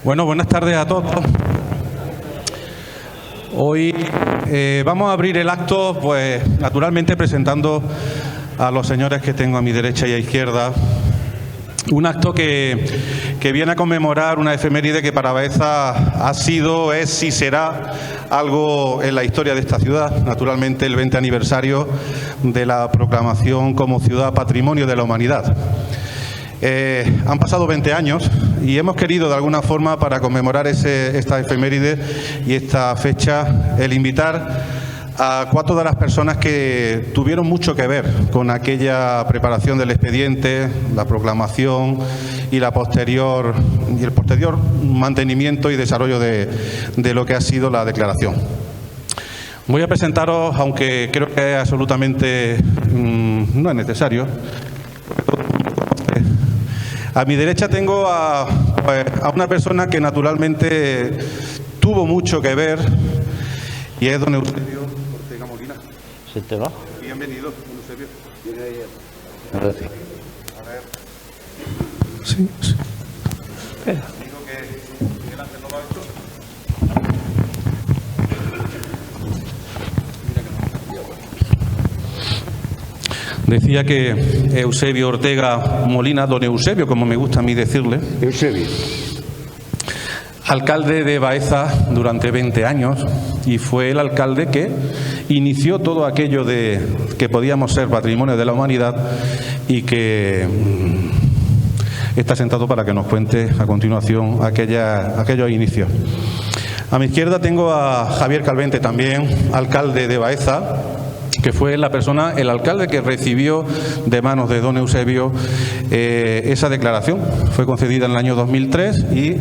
Bueno, buenas tardes a todos. Hoy vamos a abrir el acto, pues naturalmente presentando a los señores que tengo a mi derecha y a izquierda. Un acto que viene a conmemorar una efeméride que para Baeza ha sido, es y será algo en la historia de esta ciudad. Naturalmente el 20 aniversario de la proclamación como Ciudad Patrimonio de la Humanidad. Han pasado 20 años y hemos querido de alguna forma, para conmemorar esta efeméride y esta fecha, el invitar a 4 de las personas que tuvieron mucho que ver con aquella preparación del expediente, la proclamación y el posterior mantenimiento y desarrollo de lo que ha sido la declaración. Voy a presentaros, aunque creo que es absolutamente no es necesario. A mi derecha tengo a una persona que naturalmente tuvo mucho que ver y es don Eusebio Ortega Molina. ¿Se te va? Bienvenido, don Eusebio. Gracias. A ver. Sí, sí. Espera. Digo que Miguel Ángel no lo ha hecho. Decía que Eusebio Ortega Molina, don Eusebio, como me gusta a mí decirle. Eusebio. Alcalde de Baeza durante 20 años y fue el alcalde que inició todo aquello de que podíamos ser patrimonio de la humanidad y que está sentado para que nos cuente a continuación aquellos inicios. A mi izquierda tengo a Javier Calvente, también alcalde de Baeza, que fue el alcalde que recibió de manos de don Eusebio esa declaración. Fue concedida en el año 2003 y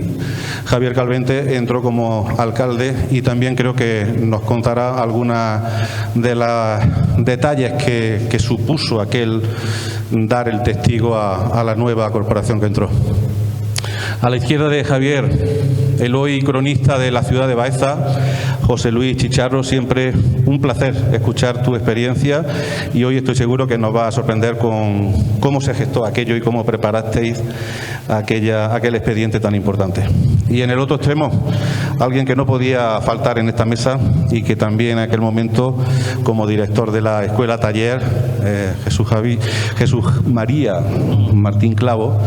Javier Calvente entró como alcalde y también creo que nos contará algunas de los detalles que supuso aquel dar el testigo a la nueva corporación que entró. A la izquierda de Javier, el hoy cronista de la ciudad de Baeza, José Luis Chicharro. Siempre un placer escuchar tu experiencia y hoy estoy seguro que nos va a sorprender con cómo se gestó aquello y cómo preparasteis aquel expediente tan importante. Y en el otro extremo, alguien que no podía faltar en esta mesa y que también en aquel momento, como director de la escuela taller, Jesús María Martín Clavo,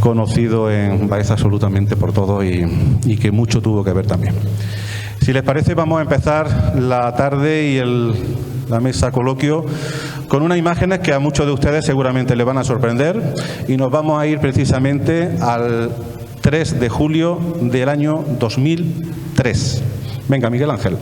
conocido en Baeza absolutamente por todos y que mucho tuvo que ver también. Si les parece, vamos a empezar la tarde y la mesa coloquio con unas imágenes que a muchos de ustedes seguramente les van a sorprender y nos vamos a ir precisamente al 3 de julio del año 2003. Venga, Miguel Ángel.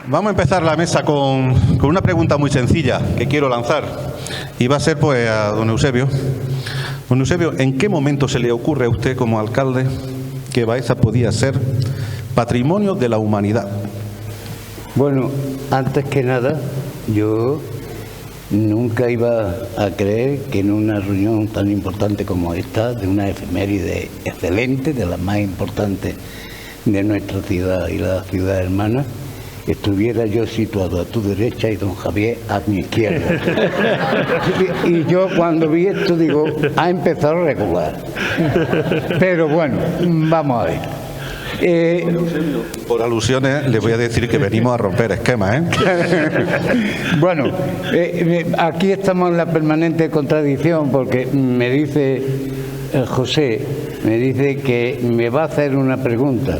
Vamos a empezar la mesa con una pregunta muy sencilla que quiero lanzar. Y va a ser pues a don Eusebio. Don Eusebio, ¿en qué momento se le ocurre a usted como alcalde que Baeza podía ser patrimonio de la humanidad? Bueno, antes que nada, yo nunca iba a creer que en una reunión tan importante como esta, de una efeméride excelente, de las más importantes de nuestra ciudad y la ciudad hermana, estuviera yo situado a tu derecha y don Javier a mi izquierda. Y yo cuando vi esto digo, ha empezado a regular. Pero bueno, vamos a ver. Por alusiones le voy a decir que venimos a romper esquemas, Bueno, aquí estamos en la permanente contradicción porque me dice José, me dice que me va a hacer una pregunta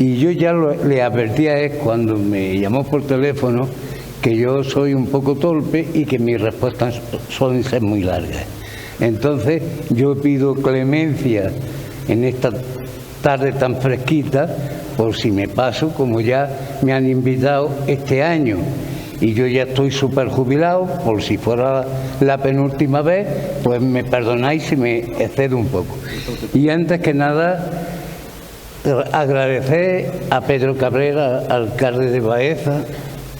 y yo ya le advertí a él cuando me llamó por teléfono que yo soy un poco torpe y que mis respuestas suelen ser muy largas. Entonces yo pido clemencia en esta tarde tan fresquita por si me paso, como ya me han invitado este año y yo ya estoy súper jubilado, por si fuera la penúltima vez, pues me perdonáis si me excedo un poco. Y antes que nada agradecer a Pedro Cabrera, alcalde de Baeza,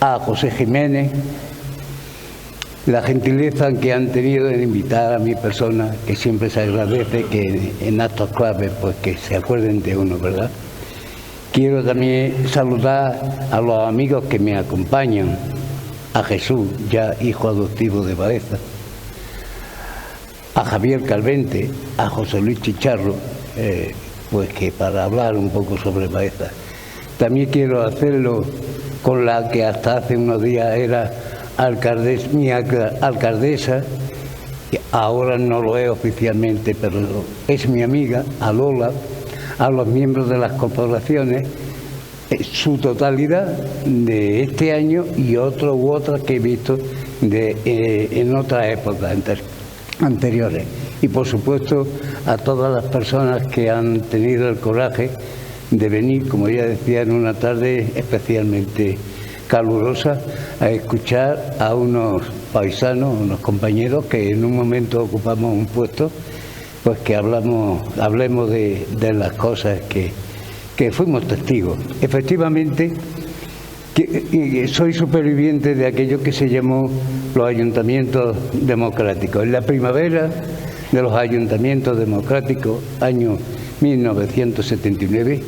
a José Jiménez, la gentileza que han tenido de invitar a mi persona, que siempre se agradece que en actos claves pues que se acuerden de uno, ¿verdad? Quiero también saludar a los amigos que me acompañan, a Jesús, ya hijo adoptivo de Baeza, a Javier Calvente, a José Luis Chicharro, pues que para hablar un poco sobre Baeza. También quiero hacerlo con la que hasta hace unos días era mi alcaldesa, que ahora no lo es oficialmente, pero es mi amiga, a Lola, a los miembros de las corporaciones, su totalidad de este año y otro u otras que he visto en otras épocas anteriores. Y por supuesto a todas las personas que han tenido el coraje de venir, como ya decía, en una tarde especialmente calurosa, a escuchar a unos paisanos, unos compañeros que en un momento ocupamos un puesto, pues que hablemos de las cosas que fuimos testigos. Efectivamente, soy superviviente de aquello que se llamó los ayuntamientos democráticos. En la primavera de los ayuntamientos democráticos, año 1979,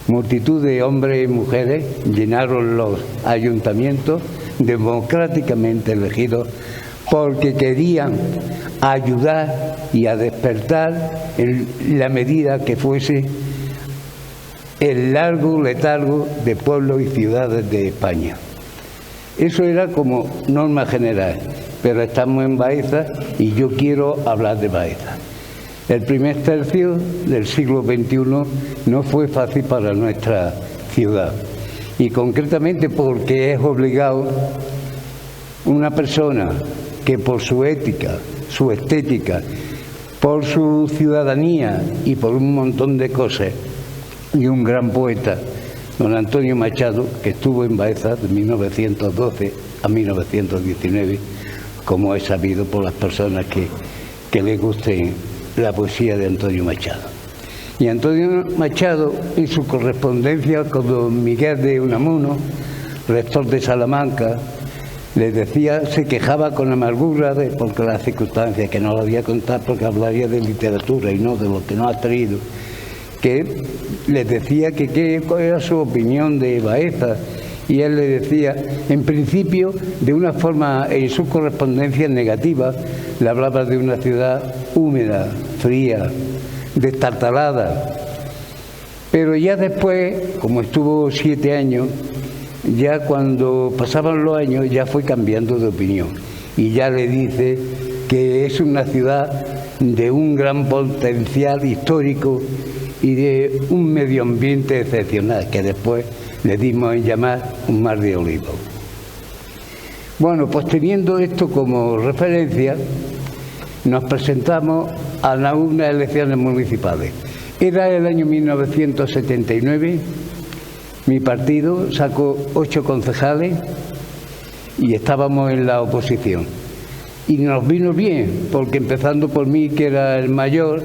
multitud de hombres y mujeres llenaron los ayuntamientos democráticamente elegidos porque querían ayudar y a despertar en la medida que fuese el largo letargo de pueblos y ciudades de España. Eso era como norma general, pero estamos en Baeza y yo quiero hablar de Baeza. El primer tercio del siglo XXI no fue fácil para nuestra ciudad y concretamente porque es obligado una persona que por su ética, su estética, por su ciudadanía y por un montón de cosas, y un gran poeta, don Antonio Machado, que estuvo en Baeza de 1912 a 1919, como es sabido por las personas que les guste la poesía de Antonio Machado. Y Antonio Machado, en su correspondencia con don Miguel de Unamuno, rector de Salamanca, les decía, se quejaba con amargura porque las circunstancias, que no lo voy a contar porque hablaría de literatura y no de lo que no ha traído, que les decía que cuál era su opinión de Baeza, y él le decía, en principio, de una forma, en su correspondencia negativa, le hablaba de una ciudad húmeda, fría, destartalada. Pero ya después, como estuvo 7 años, ya cuando pasaban los años ya fue cambiando de opinión y ya le dice que es una ciudad de un gran potencial histórico y de un medio ambiente excepcional, que después le dimos en llamar un mar de olivos. Bueno, pues teniendo esto como referencia, nos presentamos a unas elecciones municipales. Era el año 1979, Mi partido sacó 8 concejales y estábamos en la oposición. Y nos vino bien, porque empezando por mí, que era el mayor,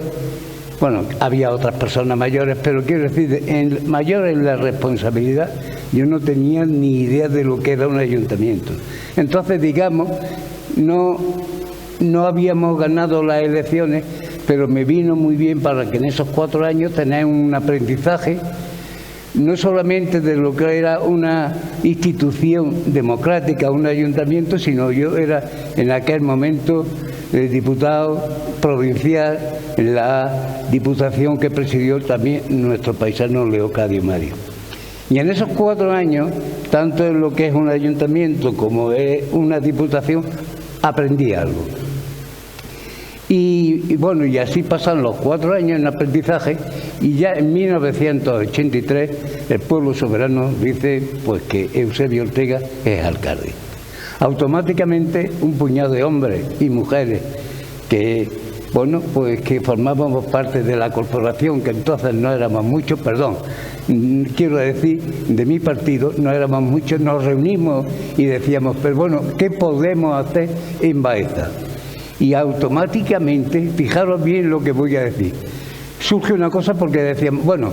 bueno, había otras personas mayores, pero quiero decir, el mayor en la responsabilidad, yo no tenía ni idea de lo que era un ayuntamiento. Entonces, digamos, no habíamos ganado las elecciones, pero me vino muy bien para que en esos 4 años tener un aprendizaje, no solamente de lo que era una institución democrática, un ayuntamiento, sino yo era en aquel momento diputado provincial en la diputación que presidió también nuestro paisano Leocadio Mario. Y en esos 4 años, tanto en lo que es un ayuntamiento como es una diputación, aprendí algo. Y bueno, y así pasan los 4 años en aprendizaje, y ya en 1983 el pueblo soberano dice pues que Eusebio Ortega es alcalde. Automáticamente un puñado de hombres y mujeres que, bueno, pues que formábamos parte de la corporación, que entonces no éramos muchos, perdón, quiero decir, de mi partido no éramos muchos, nos reunimos y decíamos, pero bueno, ¿qué podemos hacer en Baeza? Y automáticamente, fijaros bien lo que voy a decir, surge una cosa porque decíamos, bueno,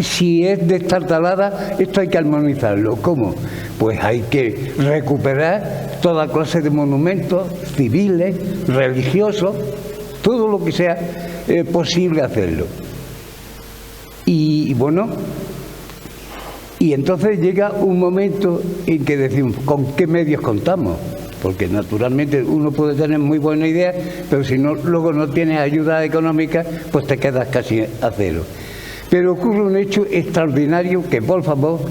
si es destartalada, esto hay que armonizarlo. ¿Cómo? Pues hay que recuperar toda clase de monumentos civiles, religiosos, todo lo que sea posible hacerlo. Y bueno, y entonces llega un momento en que decimos, ¿con qué medios contamos? Porque naturalmente uno puede tener muy buena idea, pero si no, luego no tienes ayuda económica, pues te quedas casi a cero. Pero ocurre un hecho extraordinario que, por favor,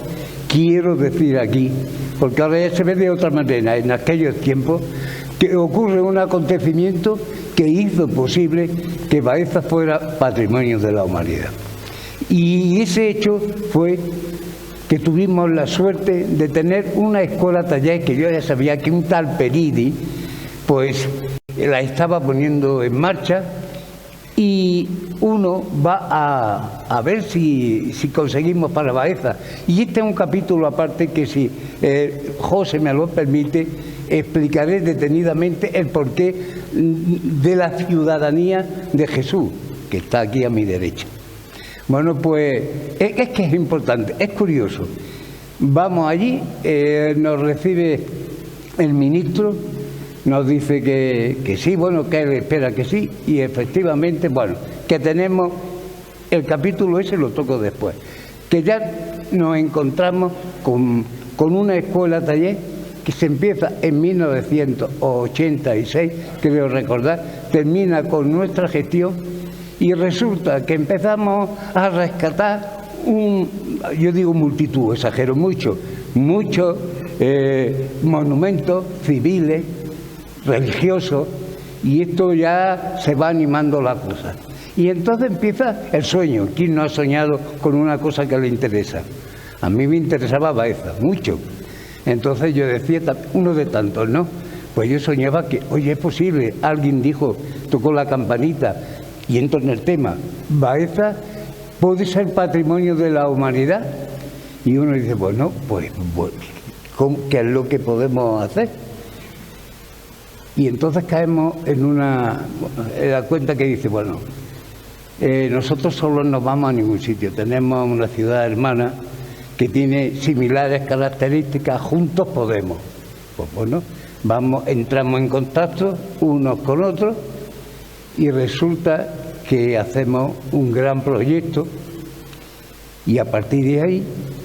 quiero decir aquí, porque ahora ya se ve de otra manera. En aquellos tiempos que ocurre un acontecimiento que hizo posible que Baeza fuera patrimonio de la humanidad. Y ese hecho fue que tuvimos la suerte de tener una escuela taller, que yo ya sabía que un tal Peridi pues la estaba poniendo en marcha, y uno va a ver si conseguimos para Baeza. Y este es un capítulo aparte que, si José me lo permite, explicaré detenidamente el porqué de la ciudadanía de Jesús, que está aquí a mi derecha. Bueno, pues es que es importante, es curioso. Vamos allí, nos recibe el ministro, nos dice que sí, bueno, que él espera que sí, y efectivamente, bueno, que tenemos, el capítulo ese lo toco después, que ya nos encontramos con una escuela taller que se empieza en 1986, creo recordar, termina con nuestra gestión. Y resulta que empezamos a rescatar yo digo multitud, exagero muchos monumentos civiles, religiosos, y esto ya se va animando la cosa. Y entonces empieza el sueño. ¿Quién no ha soñado con una cosa que le interesa? A mí me interesaba Baeza, mucho. Entonces yo decía, uno de tantos, ¿no? Pues yo soñaba que, oye, es posible, alguien dijo, tocó la campanita, y entro en el tema, ¿Baeza puede ser patrimonio de la humanidad? Y uno dice, bueno, pues ¿qué es lo que podemos hacer? Y entonces caemos en la cuenta que dice, bueno, nosotros solos no vamos a ningún sitio, tenemos una ciudad hermana que tiene similares características, juntos podemos. Pues bueno, entramos en contacto unos con otros, y resulta que hacemos un gran proyecto, y a partir de ahí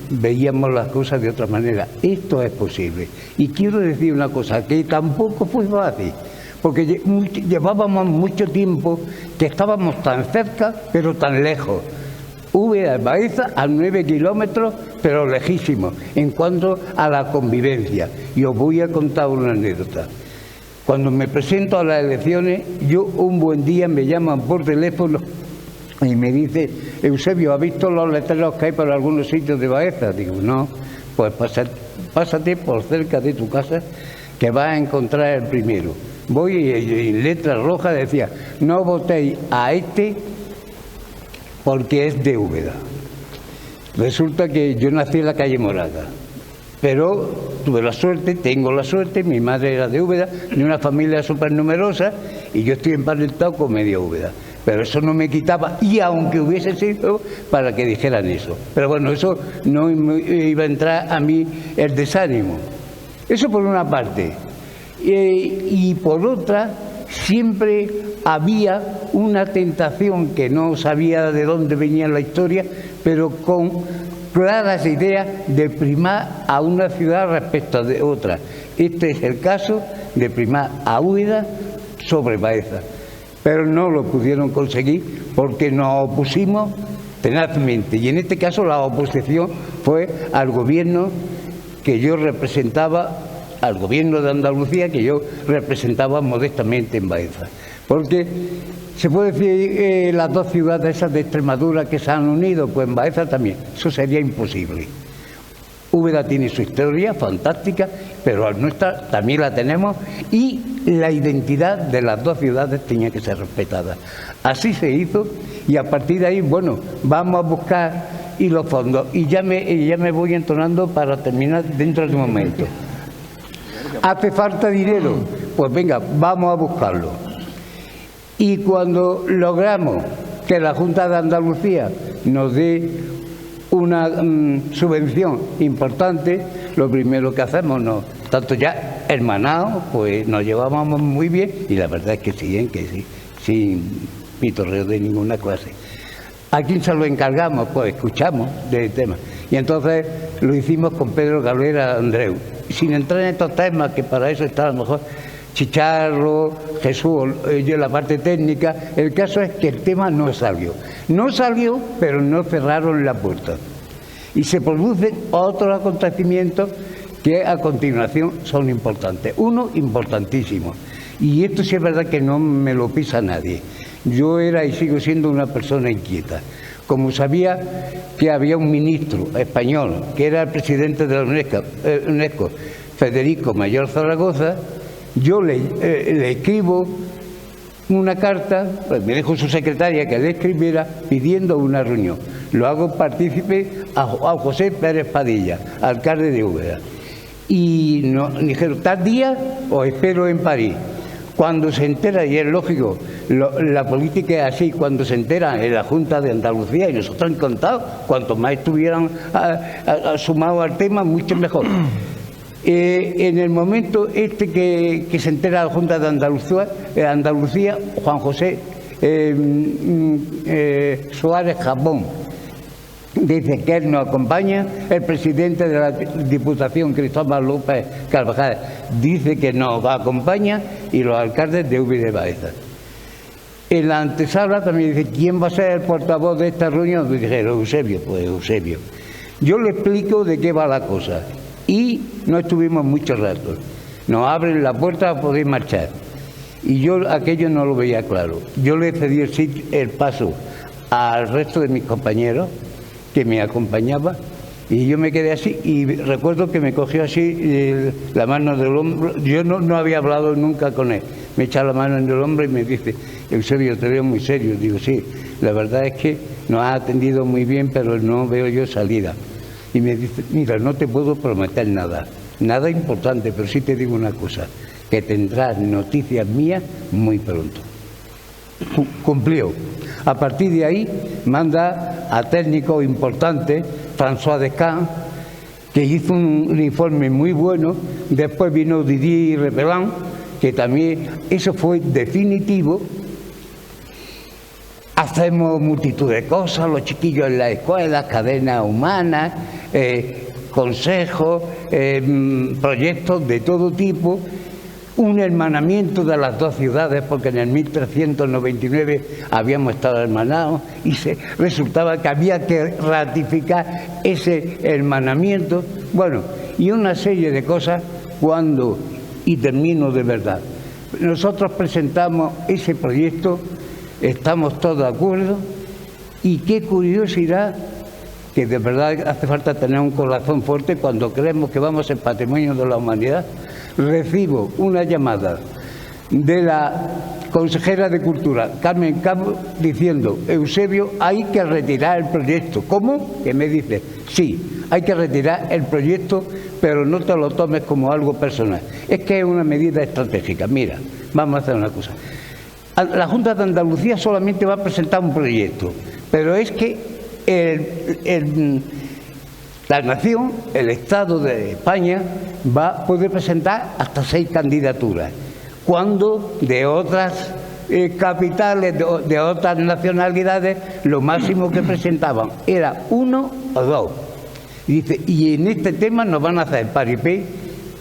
veíamos las cosas de otra manera. Esto es posible. Y quiero decir una cosa, que tampoco fue fácil, porque llevábamos mucho tiempo que estábamos tan cerca, pero tan lejos. Úbeda de Baeza a 9 kilómetros, pero lejísimos, en cuanto a la convivencia. Y os voy a contar una anécdota. Cuando me presento a las elecciones, yo un buen día me llaman por teléfono y me dice, Eusebio, ¿has visto los letreros que hay por algunos sitios de Baeza? Digo, no, pues pásate por cerca de tu casa que vas a encontrar el primero. Voy y en letras rojas decía, no votéis a este porque es de Úbeda. Resulta que yo nací en la calle Moraga, pero tuve la suerte, tengo la suerte, mi madre era de Úbeda, de una familia súper numerosa, y yo estoy emparentado con medio Úbeda. Pero eso no me quitaba, y aunque hubiese sido para que dijeran eso. Pero bueno, eso no me iba a entrar a mí el desánimo. Eso por una parte. Y por otra, siempre había una tentación que no sabía de dónde venía la historia, pero con claras ideas de primar a una ciudad respecto de otra. Este es el caso de primar a Úbeda sobre Baeza. Pero no lo pudieron conseguir porque nos opusimos tenazmente. Y en este caso la oposición fue al gobierno que yo representaba, al gobierno de Andalucía que yo representaba modestamente en Baeza. Porque se puede decir las dos ciudades esas de Extremadura que se han unido, pues en Baeza también. Eso sería imposible. Úbeda tiene su historia fantástica, pero la nuestra también la tenemos, y la identidad de las dos ciudades tenía que ser respetada. Así se hizo, y a partir de ahí, bueno, vamos a buscar y los fondos. Y ya me voy entonando para terminar dentro de un momento. ¿Hace falta dinero? Pues venga, vamos a buscarlo. Y cuando logramos que la Junta de Andalucía nos dé una subvención importante, lo primero que hacemos, tanto ya hermanados, pues nos llevábamos muy bien, y la verdad es que sí, sin pitorreo de ninguna clase. ¿A quién se lo encargamos? Pues escuchamos del tema. Y entonces lo hicimos con Pedro Galera Andreu, sin entrar en estos temas, que para eso está a lo mejor Chicharro, Jesús, yo en la parte técnica. El caso es que el tema no salió. No salió, pero no cerraron la puerta. Y se producen otros acontecimientos que a continuación son importantes. Uno, importantísimo. Y esto sí es verdad que no me lo pisa nadie. Yo era y sigo siendo una persona inquieta. Como sabía que había un ministro español, que era el presidente de la UNESCO, Federico Mayor Zaragoza, yo le escribo una carta, pues me dijo su secretaria que le escribiera pidiendo una reunión. Lo hago partícipe a José Pérez Padilla, alcalde de Úbeda. Y nos dijeron, tal día os espero en París. Cuando se entera, y es lógico, la política es así, cuando se entera en la Junta de Andalucía, y nosotros encantados, cuanto más estuvieran sumados al tema, mucho mejor. En el momento que se entera la Junta de Andalucía, Juan José Suárez Jabón dice que él nos acompaña, el presidente de la Diputación, Cristóbal López Carvajal, dice que nos acompaña, y los alcaldes de Úbeda y Baeza. En la antesala también dice, ¿quién va a ser el portavoz de esta reunión? Y dijeron, Eusebio. Pues Eusebio. Yo le explico de qué va la cosa. Y no estuvimos mucho rato. Nos abren la puerta a poder marchar. Y yo aquello no lo veía claro. Yo le cedí el paso al resto de mis compañeros que me acompañaban, y yo me quedé así, y recuerdo que me cogió así la mano del hombro. Yo no había hablado nunca con él. Me echa la mano en el hombro y me dice, Eusebio, te veo muy serio. Digo, sí, la verdad es que nos ha atendido muy bien, pero no veo yo salida. Y me dice, mira, no te puedo prometer nada importante, pero sí te digo una cosa, que tendrás noticias mías muy pronto. Cumplió. A partir de ahí manda a técnicos importantes, François Descamps, que hizo un informe muy bueno. Después vino Didier Repelán, que también eso fue definitivo. Hacemos multitud de cosas, los chiquillos en la escuela, cadenas humanas, consejos, proyectos de todo tipo, un hermanamiento de las dos ciudades, porque en el 1399 habíamos estado hermanados, y resultaba que había que ratificar ese hermanamiento. Bueno, y una serie de cosas y termino de verdad. Nosotros presentamos ese proyecto, estamos todos de acuerdo, y qué curiosidad, que de verdad hace falta tener un corazón fuerte cuando creemos que vamos en patrimonio de la humanidad. Recibo una llamada de la consejera de Cultura, Carmen Campos, diciendo: Eusebio, hay que retirar el proyecto. ¿Cómo? Que me dice: sí, hay que retirar el proyecto, pero no te lo tomes como algo personal. Es que es una medida estratégica. Mira, vamos a hacer una cosa. La Junta de Andalucía solamente va a presentar un proyecto, pero es que la Nación, el Estado de España, va a poder presentar hasta 6 candidaturas, cuando de otras capitales, de otras nacionalidades, lo máximo que presentaban era 1 o 2. Y dice: y en este tema nos van a hacer paripé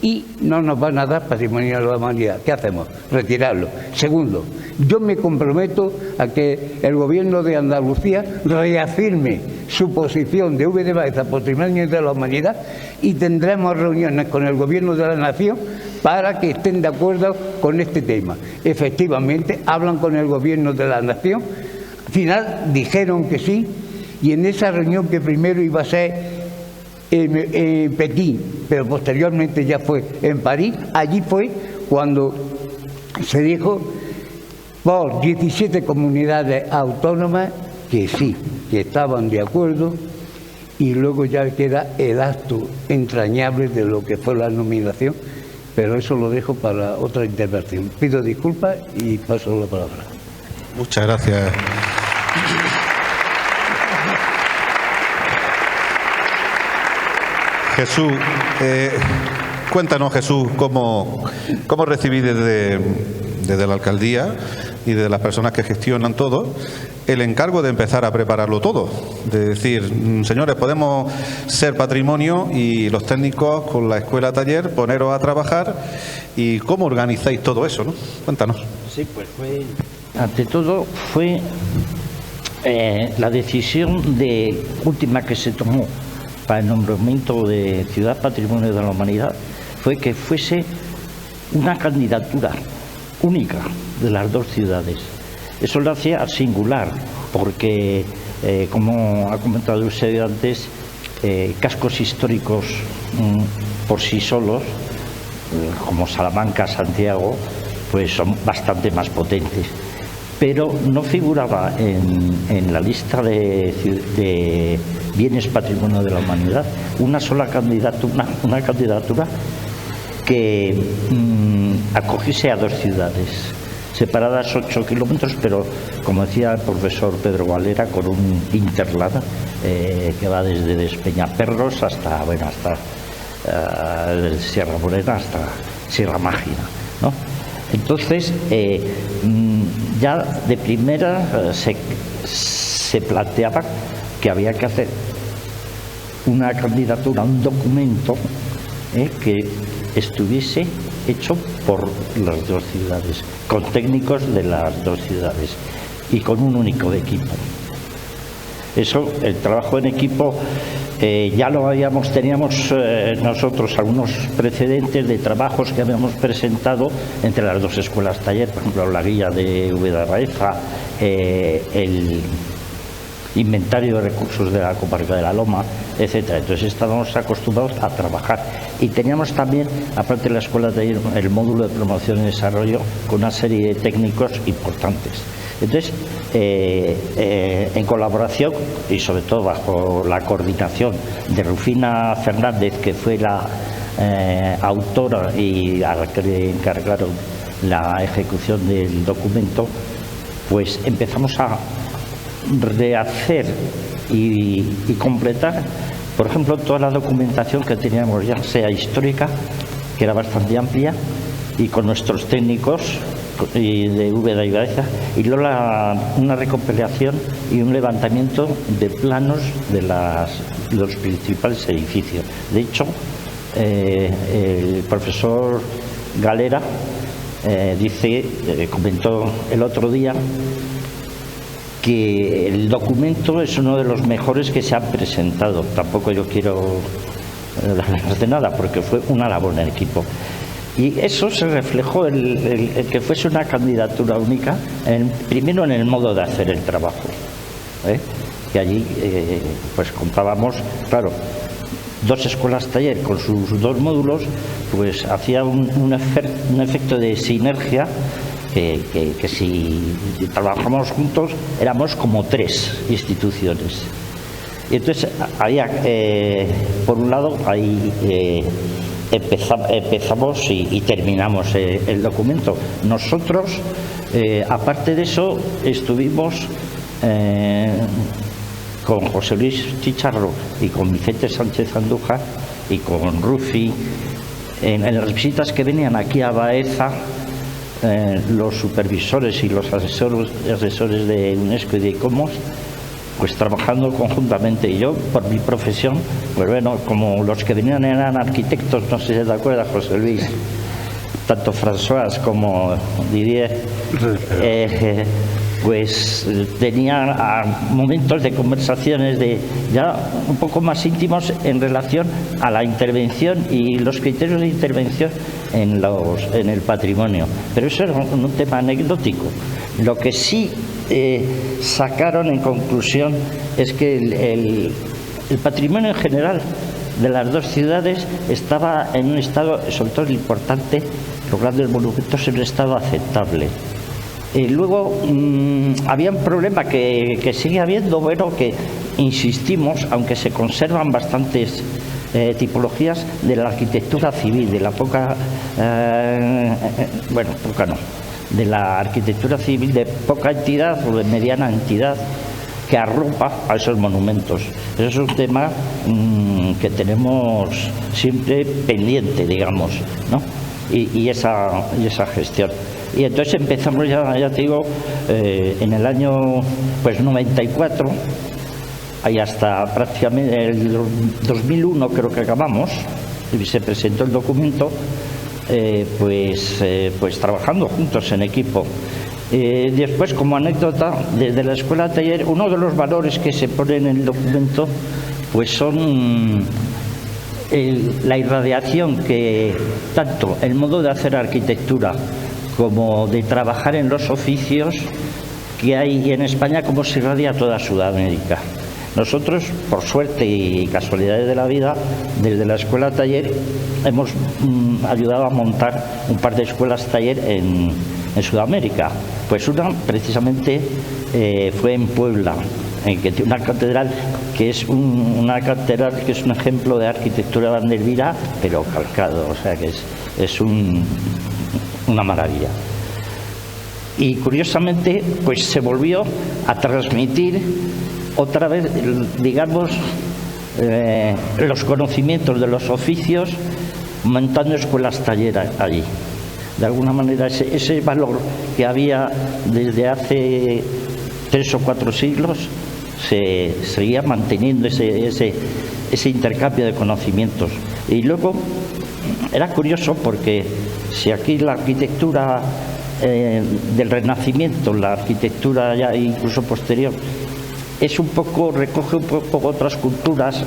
y no nos van a dar patrimonio de la humanidad. ¿Qué hacemos? Retirarlo. Segundo, yo me comprometo a que el Gobierno de Andalucía reafirme su posición de V de Baeza, patrimonio de la humanidad, y tendremos reuniones con el Gobierno de la Nación para que estén de acuerdo con este tema. Efectivamente, hablan con el Gobierno de la Nación, al final dijeron que sí, y en esa reunión, que primero iba a ser en Pekín, pero posteriormente ya fue en París, allí fue cuando se dijo por 17 comunidades autónomas que sí, que estaban de acuerdo, y luego ya queda el acto entrañable de lo que fue la nominación, pero eso lo dejo para otra intervención. Pido disculpas y paso la palabra. Muchas gracias. Jesús, cuéntanos, Jesús, cómo recibís desde la alcaldía y de las personas que gestionan todo el encargo de empezar a prepararlo todo, de decir: señores, podemos ser patrimonio, y los técnicos con la escuela taller poneros a trabajar. ¿Y cómo organizáis todo eso, no? Cuéntanos. Sí, pues ante todo fue la decisión última que se tomó para el nombramiento de Ciudad Patrimonio de la Humanidad, fue que fuese una candidatura única de las dos ciudades. Eso lo hacía singular, porque, como ha comentado usted antes, cascos históricos por sí solos, como Salamanca, Santiago, pues son bastante más potentes. Pero no figuraba en la lista de bienes patrimonio de la humanidad una sola candidatura, una candidatura que acogiese a dos ciudades separadas 8 kilómetros, pero como decía el profesor Pedro Valera, con un interlada que va desde Despeñaperros hasta Sierra Morena hasta Sierra Mágina, ¿no? Entonces, ya de primera se planteaba que había que hacer una candidatura, un documento que estuviese hecho por las dos ciudades, con técnicos de las dos ciudades y con un único equipo. Eso, el trabajo en equipo, ya lo teníamos nosotros algunos precedentes de trabajos que habíamos presentado entre las dos escuelas taller, por ejemplo la guía de Úbeda de Baeza, el inventario de recursos de la comarca de la Loma, etcétera. Entonces estábamos acostumbrados a trabajar, y teníamos también, aparte de la escuela taller, el módulo de promoción y desarrollo con una serie de técnicos importantes. Entonces, en colaboración y sobre todo bajo la coordinación de Rufina Fernández, que fue la autora y a la que le encargaron la ejecución del documento, pues empezamos a rehacer y completar, por ejemplo, toda la documentación que teníamos, ya sea histórica, que era bastante amplia, y con nuestros técnicos de Úbeda y Baeza, y luego una recopilación y un levantamiento de planos de los principales edificios. De hecho, el profesor Galera comentó el otro día que el documento es uno de los mejores que se han presentado. Tampoco yo quiero hablar de nada, porque fue una labor en equipo. Y eso se reflejó, el que fuese una candidatura única, primero en el modo de hacer el trabajo, que allí pues contábamos, claro, 2 escuelas taller con sus 2 módulos, pues hacía un efecto de sinergia que si trabajamos juntos éramos como 3 instituciones. Y entonces había, por un lado, ahí empezamos y terminamos el documento. Nosotros, aparte de eso, estuvimos con José Luis Chicharro y con Vicente Sánchez Andújar y con Rufi en las visitas que venían aquí a Baeza, los supervisores y los asesores de UNESCO y de ICOMOS, pues trabajando conjuntamente. Y yo, por mi profesión, pues bueno, como los que venían eran arquitectos, no sé si te acuerdas, José Luis, tanto François como Didier, pues tenía momentos de conversaciones ya un poco más íntimos en relación a la intervención y los criterios de intervención en el patrimonio. Pero eso era un tema anecdótico. Lo que sí sacaron en conclusión es que el patrimonio en general de las 2 ciudades estaba en un estado, sobre todo importante, los grandes monumentos, en un estado aceptable. Y luego había un problema que sigue habiendo, bueno, que insistimos, aunque se conservan bastantes tipologías de la arquitectura civil, de la de la arquitectura civil de poca entidad o de mediana entidad que arropa a esos monumentos. Eso es un tema que tenemos siempre pendiente, digamos, ¿no? Y esa gestión. Y entonces empezamos ya te digo, en el año 94, y hasta prácticamente el 2001 creo que acabamos, y se presentó el documento, pues trabajando juntos en equipo. Después, como anécdota, desde la escuela taller, uno de los valores que se ponen en el documento pues son la irradiación que tanto el modo de hacer arquitectura como de trabajar en los oficios que hay en España, como se irradia a toda Sudamérica. Nosotros, por suerte y casualidades de la vida, desde la escuela taller hemos ayudado a montar un par de escuelas taller en Sudamérica. Pues una precisamente fue en Puebla, en que tiene una catedral que es una catedral que es un ejemplo de arquitectura vanderbilda, pero calcado, o sea que es una maravilla. Y curiosamente, pues se volvió a transmitir otra vez, digamos, los conocimientos de los oficios, montando escuelas talleras allí. De alguna manera ese valor que había desde hace 3 o 4 siglos se seguía manteniendo, ese intercambio de conocimientos. Y luego era curioso porque si aquí la arquitectura del Renacimiento, la arquitectura ya incluso posterior, recoge un poco otras culturas.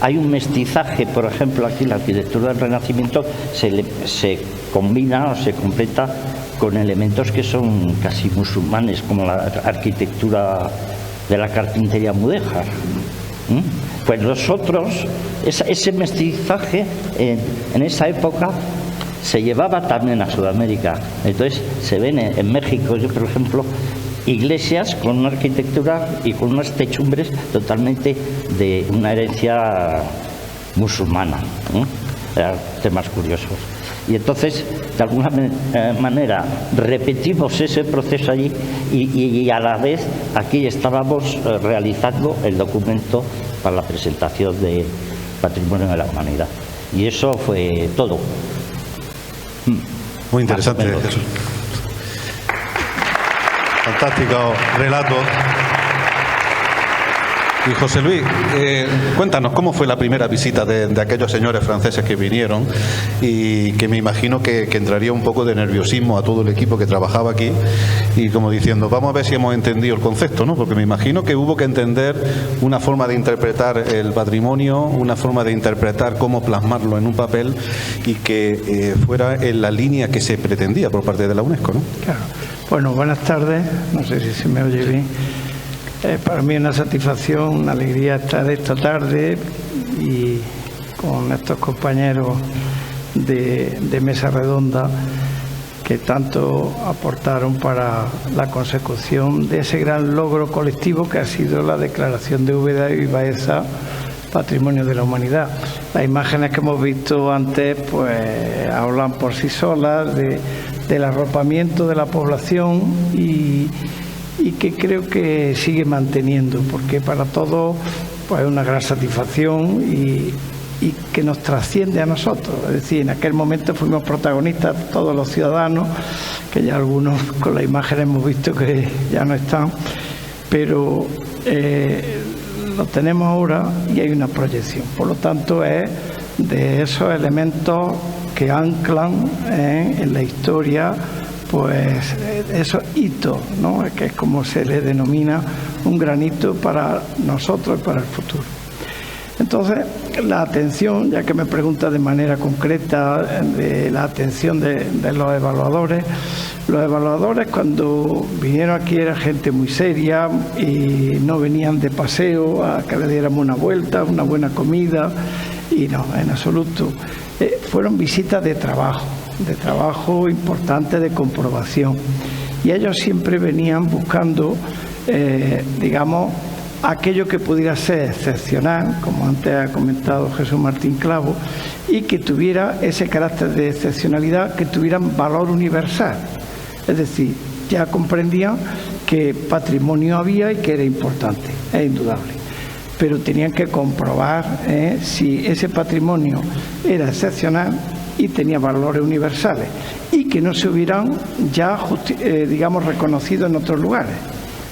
Hay un mestizaje, por ejemplo, aquí la arquitectura del Renacimiento se combina o se completa con elementos que son casi musulmanes, como la arquitectura de la carpintería mudéjar. Pues nosotros, ese mestizaje en esa época se llevaba también a Sudamérica. Entonces se ven en México, yo por ejemplo, iglesias con una arquitectura y con unas techumbres totalmente de una herencia musulmana. Eran temas curiosos. Y entonces, de alguna manera, repetimos ese proceso allí y a la vez aquí estábamos realizando el documento para la presentación de Patrimonio de la Humanidad. Y eso fue todo. Muy interesante, Jesús. Fantástico relato. Y José Luis, cuéntanos cómo fue la primera visita de aquellos señores franceses que vinieron y que me imagino que entraría un poco de nerviosismo a todo el equipo que trabajaba aquí y como diciendo, vamos a ver si hemos entendido el concepto, ¿no? Porque me imagino que hubo que entender una forma de interpretar el patrimonio, una forma de interpretar cómo plasmarlo en un papel y que fuera en la línea que se pretendía por parte de la UNESCO, ¿no? Claro. Bueno, buenas tardes, no sé si se me oye bien. Para mí es una satisfacción, una alegría estar esta tarde y con estos compañeros de Mesa Redonda que tanto aportaron para la consecución de ese gran logro colectivo que ha sido la declaración de Úbeda y Baeza Patrimonio de la Humanidad. Las imágenes que hemos visto antes pues hablan por sí solas del arropamiento de la población y que creo que sigue manteniendo, porque para todos pues es una gran satisfacción y que nos trasciende a nosotros. Es decir, en aquel momento fuimos protagonistas todos los ciudadanos, que ya algunos con la imagen hemos visto que ya no están, pero lo tenemos ahora y hay una proyección. Por lo tanto, es de esos elementos que anclan en la historia pues esos hitos, ¿no? Que es como se le denomina un gran hito para nosotros y para el futuro. Entonces, la atención, ya que me pregunta de manera concreta de la atención de los evaluadores cuando vinieron aquí era gente muy seria y no venían de paseo a que le diéramos una vuelta, una buena comida, y no, en absoluto. Fueron visitas de trabajo importante, de comprobación, y ellos siempre venían buscando, digamos, aquello que pudiera ser excepcional, como antes ha comentado Jesús Martín Clavo, y que tuviera ese carácter de excepcionalidad, que tuvieran valor universal. Es decir, ya comprendían que patrimonio había y que era importante, es indudable, pero tenían que comprobar si ese patrimonio era excepcional y tenía valores universales y que no se hubieran ya, digamos, reconocido en otros lugares,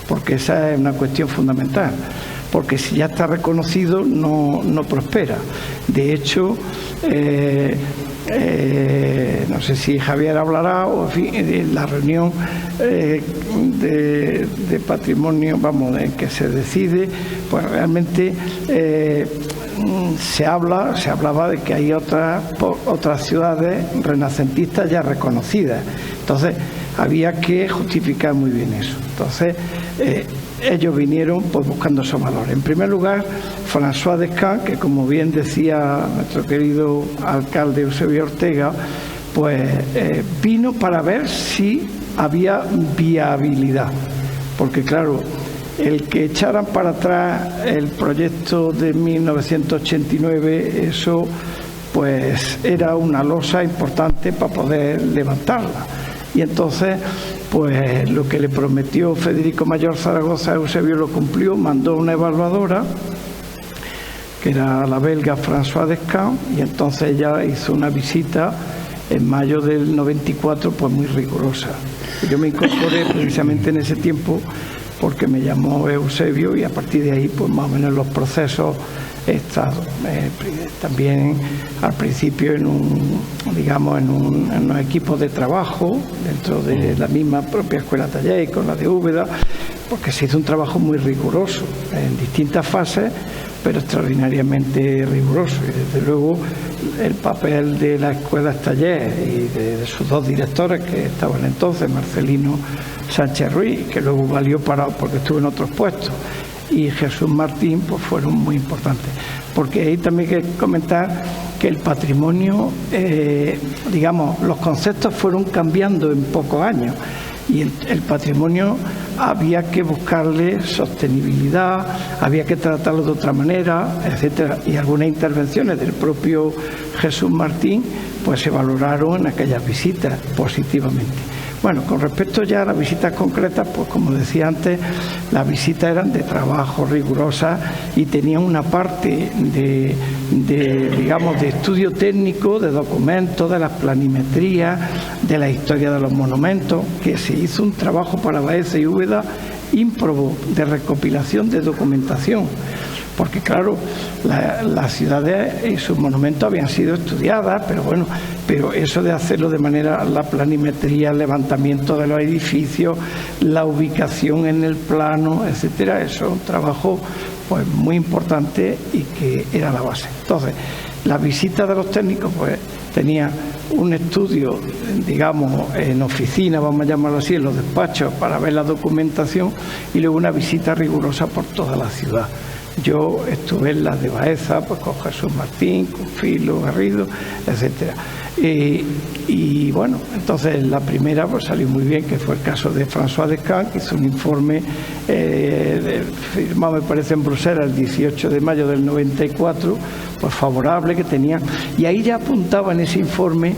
porque esa es una cuestión fundamental, porque si ya está reconocido no prospera. De hecho, no sé si Javier hablará, o en fin, en la reunión de patrimonio, vamos, en que se decide, pues realmente se hablaba de que hay otras ciudades renacentistas ya reconocidas. Entonces había que justificar muy bien eso. Entonces ellos vinieron pues buscando esos valores. En primer lugar, François Descamps, que como bien decía nuestro querido alcalde Eusebio Ortega, pues vino para ver si había viabilidad, porque claro, el que echaran para atrás el proyecto de 1989, eso pues era una losa importante para poder levantarla. Y entonces, pues lo que le prometió Federico Mayor Zaragoza, Eusebio lo cumplió, mandó una evaluadora, que era la belga François Descamps, y entonces ella hizo una visita en mayo del 94, pues muy rigurosa. Yo me incorporé precisamente en ese tiempo porque me llamó Eusebio, y a partir de ahí, pues más o menos los procesos he estado. También al principio en unos equipos de trabajo dentro de la misma propia escuela taller y con la de Úbeda, porque se hizo un trabajo muy riguroso en distintas fases, pero extraordinariamente riguroso. Y desde luego el papel de la escuela taller y de sus dos directores que estaban entonces, Marcelino Sánchez Ruiz, que luego valió porque estuvo en otros puestos, y Jesús Martín, pues fueron muy importantes. Porque ahí también hay que comentar que el patrimonio, digamos, los conceptos fueron cambiando en pocos años, y el patrimonio había que buscarle sostenibilidad, había que tratarlo de otra manera, etcétera, y algunas intervenciones del propio Jesús Martín pues se valoraron en aquellas visitas positivamente. Bueno, con respecto ya a las visitas concretas, pues como decía antes, las visitas eran de trabajo, rigurosas, y tenían una parte digamos, de estudio técnico, de documentos, de las planimetrías, de la historia de los monumentos, que se hizo un trabajo para Baeza y Úbeda ímprobo de recopilación de documentación. Porque claro, las ciudades y sus monumentos habían sido estudiadas, pero bueno, pero eso de hacerlo de manera, la planimetría, el levantamiento de los edificios, la ubicación en el plano, etcétera, eso es un trabajo pues muy importante y que era la base. Entonces, la visita de los técnicos pues tenía un estudio, digamos, en oficina, vamos a llamarlo así, en los despachos, para ver la documentación, y luego una visita rigurosa por toda la ciudad. Yo estuve en las de Baeza, pues con Jesús Martín, con Filo Garrido, etcétera. Y bueno, entonces la primera pues salió muy bien, que fue el caso de François Descamps, que hizo un informe firmado, me parece, en Bruselas el 18 de mayo del 94, pues favorable, que tenía, y ahí ya apuntaba en ese informe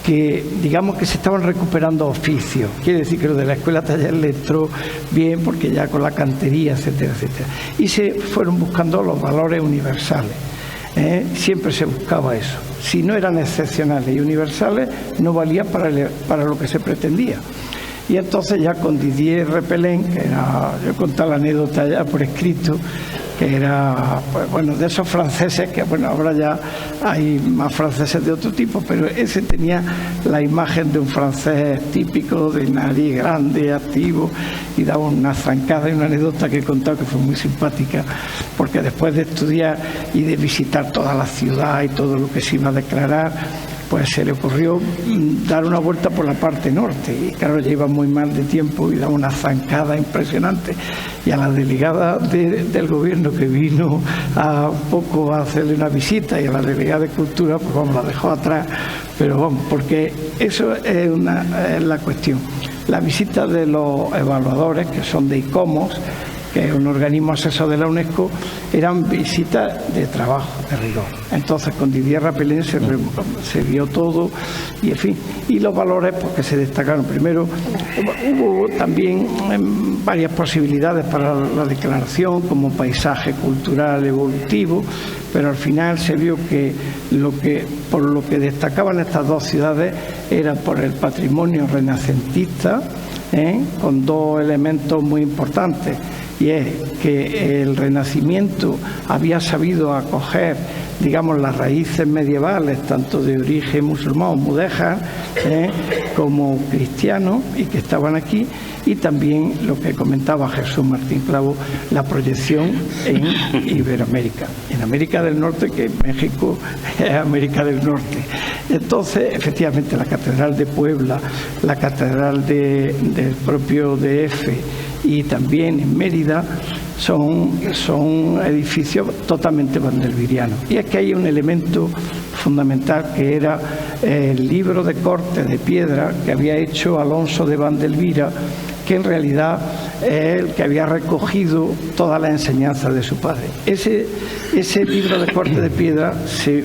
que digamos que se estaban recuperando oficios. Quiere decir que lo de la escuela taller le entró bien, porque ya con la cantería, etcétera, etcétera. Y se fueron buscando los valores universales. Siempre se buscaba eso. Si no eran excepcionales y universales, no valía para lo que se pretendía. Y entonces ya con Didier Repelin, que era, yo he contado la anécdota ya por escrito, que era, pues bueno, de esos franceses, que bueno, ahora ya hay más franceses de otro tipo, pero ese tenía la imagen de un francés típico, de nariz grande, activo, y daba una zancada. Y una anécdota que he contado que fue muy simpática, porque después de estudiar y de visitar toda la ciudad y todo lo que se iba a declarar, pues se le ocurrió dar una vuelta por la parte norte, y claro, ya iba muy mal de tiempo y daba una zancada impresionante, y a la delegada del gobierno que vino a poco a hacerle una visita, y a la delegada de Cultura, pues vamos, la dejó atrás, pero vamos, porque eso es la cuestión. La visita de los evaluadores, que son de ICOMOS, que es un organismo asesor de la UNESCO, eran visitas de trabajo, de rigor. Entonces con Didier Repelin se vio todo, y en fin, y los valores pues, que se destacaron. Primero, hubo también varias posibilidades para la declaración, como paisaje cultural evolutivo, pero al final se vio que por lo que destacaban estas dos ciudades era por el patrimonio renacentista, con dos elementos muy importantes. Y es que el Renacimiento había sabido acoger, digamos, las raíces medievales, tanto de origen musulmán o mudéjar, como cristiano, y que estaban aquí, y también lo que comentaba Jesús Martín Clavo, la proyección en Iberoamérica, en América del Norte, que México es América del Norte. Entonces, efectivamente, la Catedral de Puebla, la Catedral del propio DF, y también en Mérida, son edificios totalmente vandelvirianos. Y es que hay un elemento fundamental, que era el libro de corte de piedra que había hecho Alonso de Vandelvira, que en realidad es el que había recogido toda la enseñanza de su padre. Ese libro de corte de piedra se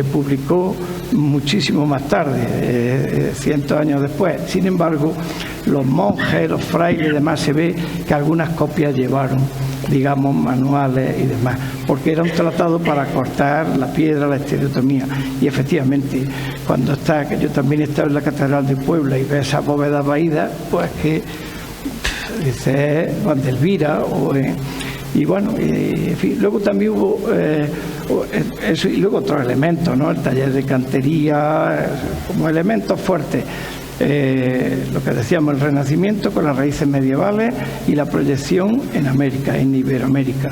publicó muchísimo más tarde, 100 años después. Sin embargo, los monjes, los frailes y demás, se ve que algunas copias llevaron, digamos, manuales y demás, porque era un tratado para cortar la piedra, la estereotomía. Y efectivamente, que yo también he estado en la Catedral de Puebla y ve esas bóvedas vaídas, pues que dice Vandelvira, y bueno, en fin. Luego también hubo eso, y luego otros elementos, ¿no? El taller de cantería, como elementos fuertes. Lo que decíamos, el Renacimiento con las raíces medievales y la proyección en América, en Iberoamérica.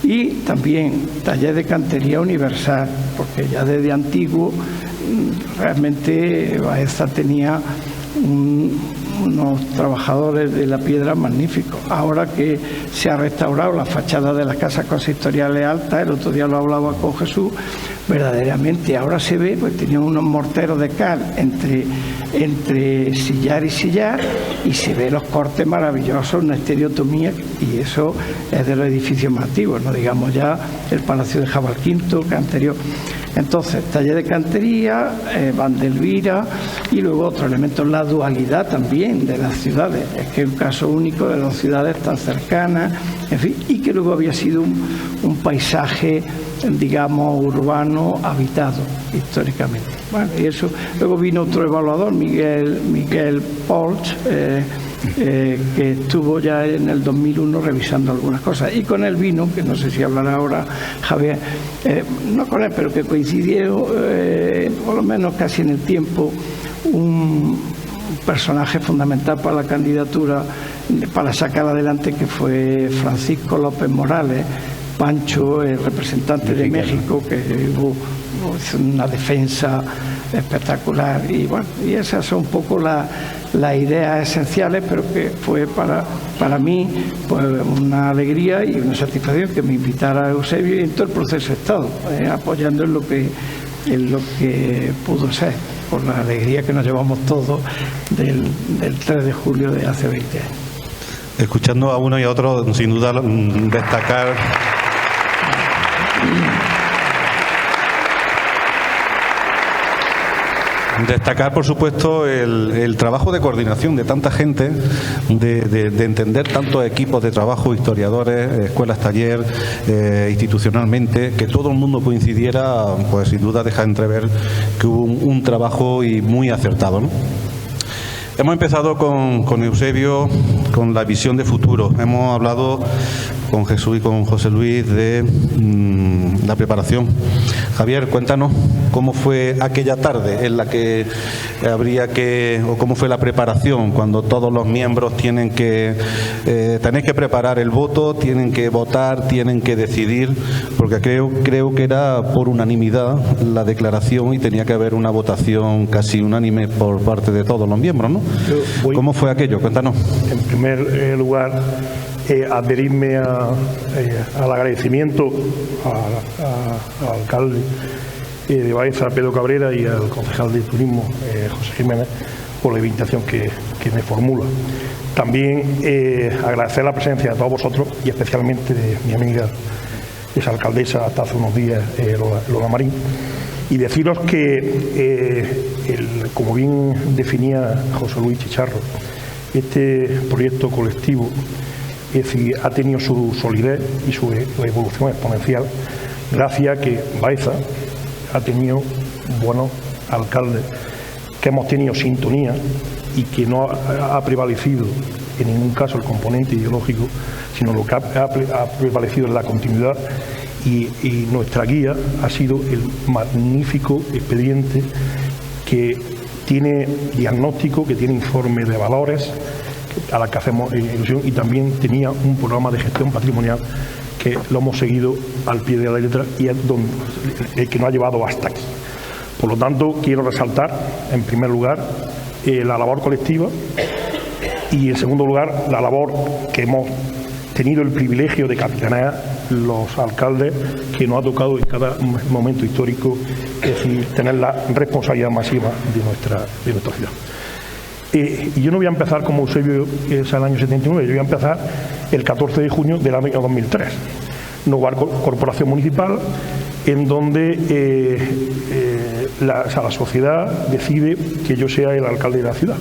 Y también taller de cantería universal, porque ya desde antiguo realmente Baeza tenía unos trabajadores de la piedra magníficos. Ahora que se ha restaurado la fachada de las casas consistoriales altas, el otro día lo hablaba con Jesús, verdaderamente ahora se ve, pues tenían unos morteros de cal entre sillar y sillar, y se ve los cortes maravillosos, una estereotomía, y eso es de los edificios más antiguos, no digamos ya el Palacio de Jabalquinto, que anterior. Entonces, taller de cantería, Vandelvira, y luego otro elemento, la dualidad también de las ciudades. Es que es un caso único de dos ciudades tan cercanas, en fin, y que luego había sido un paisaje, digamos, urbano habitado históricamente. Bueno, y eso. Luego vino otro evaluador, Miguel Polch, que estuvo ya en el 2001 revisando algunas cosas, y con él vino, que no sé si hablará ahora Javier, no con él, pero que coincidió por lo menos casi en el tiempo, un personaje fundamental para la candidatura, para sacar adelante, que fue Francisco López Morales, Pancho, el representante de México, que hubo una defensa espectacular. Y bueno, y esas son un poco las ideas esenciales, pero que fue para mí pues una alegría y una satisfacción que me invitara a Eusebio, y en todo el proceso he estado apoyando en lo que pudo ser, por la alegría que nos llevamos todos del 3 de julio de hace 20 años. Escuchando a uno y a otro, sin duda destacar, por supuesto, el trabajo de coordinación de tanta gente, de entender tantos equipos de trabajo, historiadores, escuelas, taller, institucionalmente, que todo el mundo coincidiera, pues sin duda deja entrever que hubo un trabajo y muy acertado, ¿no? Hemos empezado con Eusebio, con la visión de futuro. Hemos hablado con Jesús y con José Luis de la preparación. Javier, cuéntanos cómo fue aquella tarde en la que o cómo fue la preparación cuando todos los miembros tenéis que preparar el voto, tienen que votar, tienen que decidir, porque creo que era por unanimidad la declaración y tenía que haber una votación casi unánime por parte de todos los miembros, ¿no? ¿Cómo fue aquello? Cuéntanos. En primer lugar, adherirme al agradecimiento al alcalde de Baeza, Pedro Cabrera, y al concejal de turismo, José Jiménez, por la invitación que me formula. También agradecer la presencia de todos vosotros y especialmente de mi amiga, esa alcaldesa hasta hace unos días, Lola Marín, y deciros que, como bien definía José Luis Chicharro, este proyecto colectivo, es decir, ha tenido su solidez y su evolución exponencial gracias a que Baeza ha tenido buenos alcaldes, que hemos tenido sintonía y que no ha prevalecido en ningún caso el componente ideológico, sino lo que ha prevalecido es la continuidad, y nuestra guía ha sido el magnífico expediente que tiene diagnóstico, que tiene informe de valores, a la que hacemos ilusión, y también tenía un programa de gestión patrimonial que lo hemos seguido al pie de la letra y es el que nos ha llevado hasta aquí. Por lo tanto, quiero resaltar, en primer lugar, la labor colectiva, y en segundo lugar, la labor que hemos tenido el privilegio de capitanear los alcaldes, que nos ha tocado en cada momento histórico, es decir, tener la responsabilidad masiva de nuestra ciudad. Y yo no voy a empezar como Eusebio, que es el año 79, yo voy a empezar el 14 de junio del año 2003, nueva corporación municipal, en donde la sociedad decide que yo sea el alcalde de la ciudad.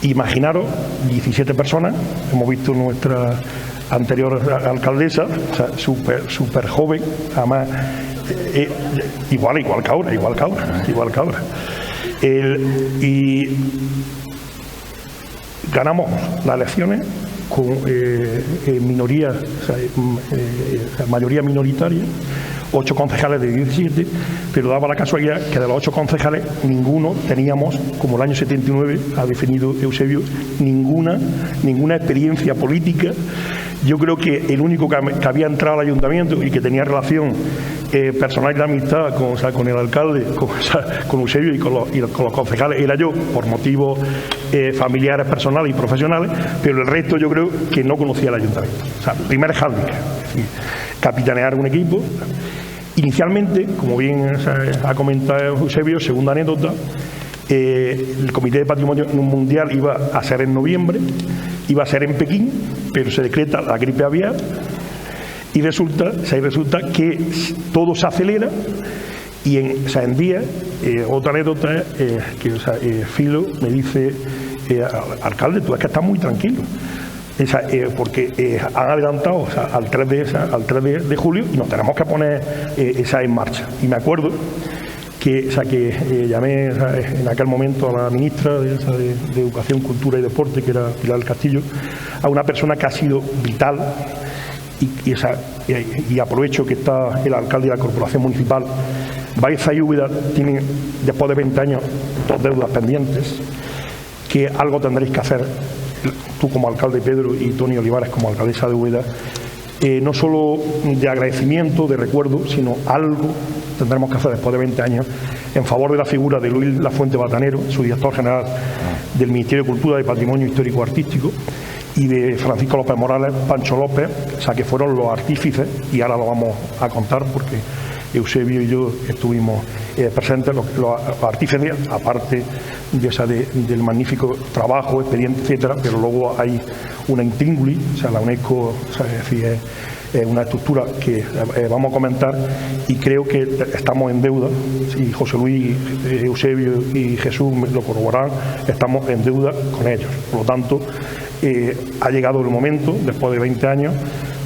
Imaginaros, 17 personas, hemos visto nuestra anterior alcaldesa, o sea, súper joven, además, igual que ahora. Y ganamos las elecciones con minoría, o sea, mayoría minoritaria, 8 concejales de 17, pero daba la casualidad que de los 8 concejales ninguno teníamos, como el año 79 ha definido Eusebio, ninguna experiencia política. Yo creo que el único que había entrado al ayuntamiento y que tenía relación personal y de amistad con el alcalde, con Eusebio y con los concejales era yo, por motivos familiares, personales y profesionales, pero el resto yo creo que no conocía el ayuntamiento. O sea, primer hándicap, capitanear un equipo. Inicialmente, como bien ha comentado Eusebio, segunda anécdota, el Comité de Patrimonio Mundial iba a ser en noviembre, iba a ser en Pekín, pero se decreta la gripe aviar y resulta que todo se acelera y en días, otra anécdota que Filo me dice, alcalde, tú es que estás muy tranquilo. Porque han adelantado al 3 de julio y nos tenemos que poner esa en marcha. Y me acuerdo que llamé en aquel momento a la ministra de Educación, Cultura y Deporte, que era Pilar del Castillo, a una persona que ha sido vital, y aprovecho que está el alcalde de la Corporación Municipal. Baeza y Úbeda tienen, después de 20 años, 2 deudas pendientes, que algo tendréis que hacer, tú como alcalde Pedro y Toni Olivares como alcaldesa de Úbeda, no solo de agradecimiento, de recuerdo, sino algo tendremos que hacer después de 20 años en favor de la figura de Luis Lafuente Batanero, su director general del Ministerio de Cultura y Patrimonio Histórico Artístico, y de Francisco López Morales, Pancho López, o sea, que fueron los artífices, y ahora lo vamos a contar porque Eusebio y yo estuvimos presentes, los artífices, aparte del magnífico trabajo, expediente, etcétera, pero luego hay una intríngulis, o sea, la UNESCO, o sea, es decir, es una estructura que vamos a comentar, y creo que estamos en deuda, y José Luis, Eusebio y Jesús lo corroborarán, estamos en deuda con ellos. Por lo tanto, ha llegado el momento, después de 20 años,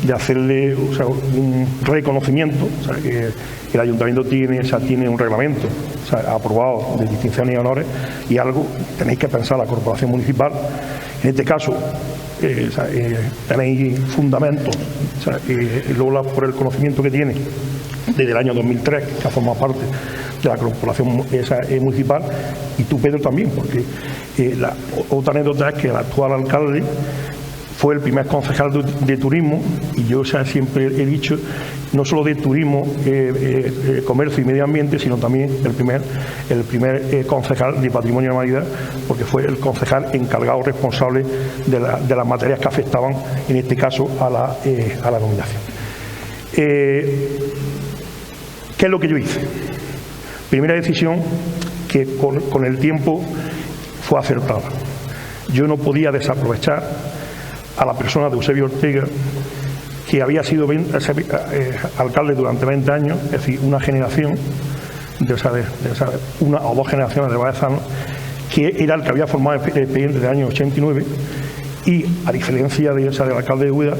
de hacerle, o sea, un reconocimiento, o sea, que el ayuntamiento tiene, o sea, tiene un reglamento, o sea, aprobado de distinciones y honores, y algo tenéis que pensar la corporación municipal. En este caso, o sea, tenéis fundamentos, o sea, luego por el conocimiento que tiene desde el año 2003, que ha formado parte de la corporación municipal, y tú, Pedro, también, porque la otra anécdota es que el actual alcalde fue el primer concejal de turismo, y yo, o sea, siempre he dicho, no solo de turismo, comercio y medio ambiente, sino también el primer concejal de patrimonio de la humanidad, porque fue el concejal encargado responsable de las materias que afectaban, en este caso, a la nominación. ¿Qué es lo que yo hice? Primera decisión que con el tiempo fue acertada. Yo no podía desaprovechar a la persona de Eusebio Ortega, que había sido alcalde durante 20 años, es decir, una generación, una o dos generaciones de baezanos, que era el que había formado el expediente del año 89, y a diferencia del alcalde de Úbeda,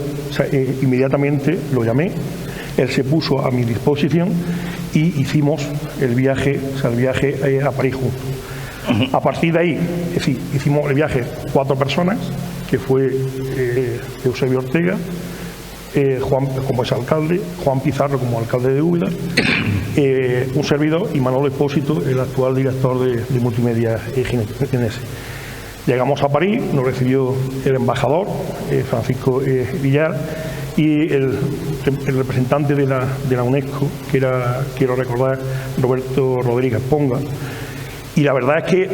inmediatamente lo llamé, él se puso a mi disposición y hicimos el viaje a París juntos. A partir de ahí, es decir, hicimos el viaje 4 personas, que fue Eusebio Ortega, Juan como exalcalde, Juan Pizarro como alcalde de Úbeda, un servidor, y Manolo Expósito, el actual director de multimedia GNS. Llegamos a París, nos recibió el embajador, Francisco Villar, y el representante de la UNESCO, que era, quiero recordar, Roberto Rodríguez Ponga. Y la verdad es que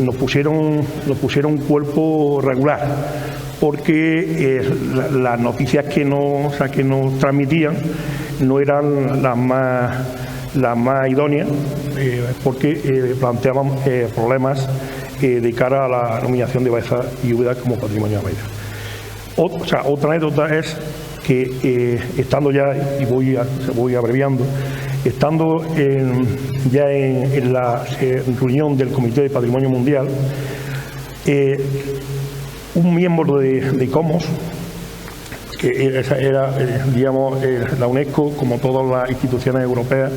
nos pusieron un cuerpo regular, porque las noticias que nos transmitían no eran las más idóneas, porque planteaban problemas de cara a la nominación de Baeza y Úbeda como patrimonio de la humanidad. Otra anécdota es que estando ya, y voy abreviando, estando ya en la reunión del Comité de Patrimonio Mundial, un miembro de ICOMOS, que era, digamos, la UNESCO, como todas las instituciones europeas,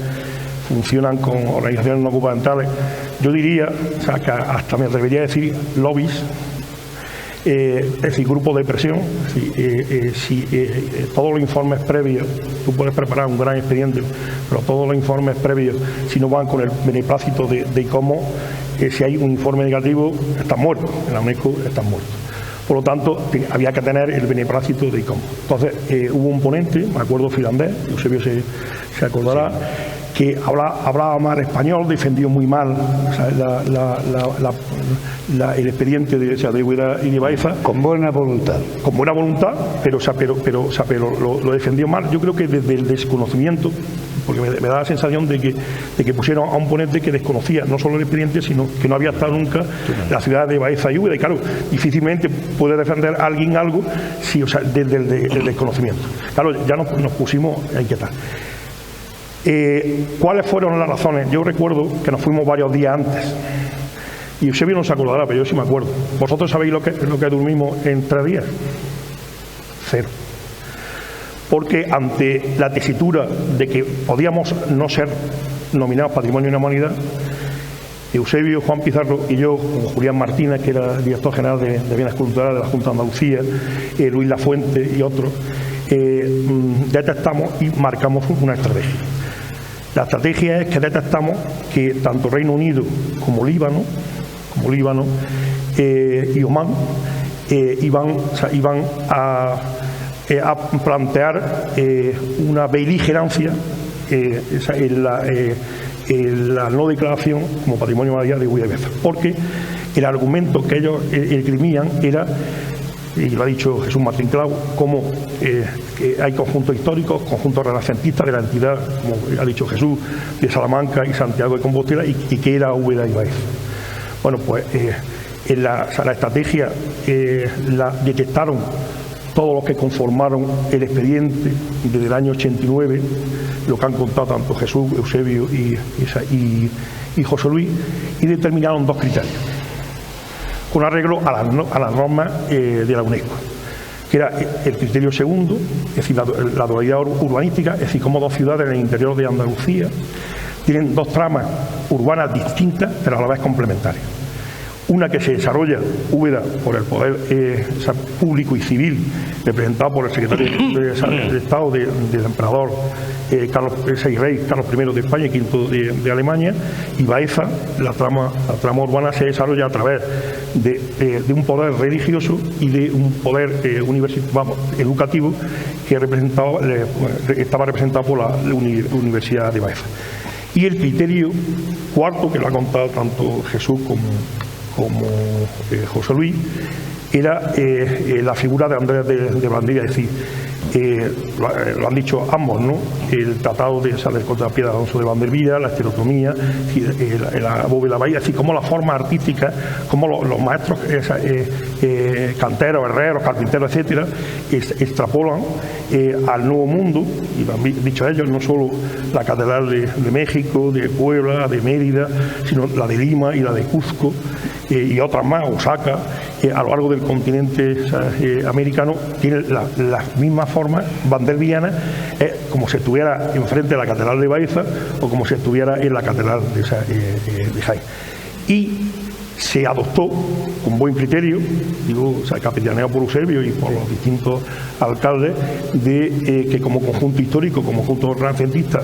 funcionan con organizaciones no gubernamentales. Yo diría, o sea, que hasta me atrevería a decir lobbies, es decir, grupos de presión. Si todos los informes previos, tú puedes preparar un gran expediente, pero todos los informes previos, si no van con el beneplácito de ICOMOS, si hay un informe negativo, están muertos. En la UNESCO están muertos. Por lo tanto, había que tener el beneplácito de ICOMOS. Entonces, hubo un ponente, me acuerdo, finlandés, Eusebio se acordará, que hablaba mal español, defendió muy mal, o sea, el expediente de Úbeda y de Baeza. Con buena voluntad. Con buena voluntad, pero lo defendió mal. Yo creo que desde el desconocimiento, porque me da la sensación de que pusieron a un ponente que desconocía no solo el expediente, sino que no había estado nunca en la ciudad de Baeza y Úbeda. Y claro, difícilmente puede defender a alguien algo si, o sea, desde el desconocimiento. Claro, ya nos pusimos a inquietar. ¿Cuáles fueron las razones? Yo recuerdo que nos fuimos varios días antes, y Eusebio no se acordará, pero yo sí me acuerdo. ¿Vosotros sabéis lo que dormimos en 3 días? 0. Porque ante la tesitura de que podíamos no ser nominados Patrimonio de la Humanidad, Eusebio, Juan Pizarro y yo, con Julián Martínez, que era el director general de Bienes Culturales de la Junta de Andalucía, Luis Lafuente y otros, detectamos y marcamos una estrategia. La estrategia es que detectamos que tanto Reino Unido como Líbano y Omán iban a plantear una beligerancia la no declaración como patrimonio material de Úbeda y Baeza, porque el argumento que ellos esgrimían era, y lo ha dicho Jesús Martín Clau, como que hay conjuntos históricos, conjuntos renacentistas de la entidad, como ha dicho Jesús, de Salamanca y Santiago de Compostela, y que era Úbeda y Baeza. Bueno, pues en la estrategia la detectaron todos los que conformaron el expediente desde el año 89, lo que han contado tanto Jesús, Eusebio y José Luis, y determinaron 2 criterios, con arreglo a las normas de la UNESCO, que era el criterio segundo, es decir, la dualidad urbanística, es decir, como 2 ciudades en el interior de Andalucía tienen 2 tramas urbanas distintas, pero a la vez complementarias. Una que se desarrolla, Úbeda, por el poder público y civil, representado por el secretario de Estado del emperador Carlos VI Rey, Carlos I de España y V de Alemania, y Baeza, la trama urbana se desarrolla a través de un poder religioso y de un poder educativo que estaba representado por la Universidad de Baeza. Y el criterio cuarto, que lo ha contado tanto Jesús como José Luis, era la figura de Andrés de Bandilla, es decir, lo han dicho ambos, ¿no? El tratado de Contrapiedra de Alonso de Vandervilla, la estereotomía, la bóveda bahía, así como las formas artísticas, como los maestros canteros, herreros, carpinteros, etcétera, extrapolan al Nuevo Mundo, y lo han dicho ellos, no solo la Catedral de México, de Puebla, de Mérida, sino la de Lima y la de Cuzco, y otras más, Osaka, a lo largo del continente americano, tienen las mismas formas vanderbillanas, como si estuviera enfrente de la Catedral de Baeza o como si estuviera en la Catedral de Jaén. Y se adoptó con buen criterio, capitaneado por Eusebio y por los distintos alcaldes, que como conjunto histórico, como conjunto renacentista,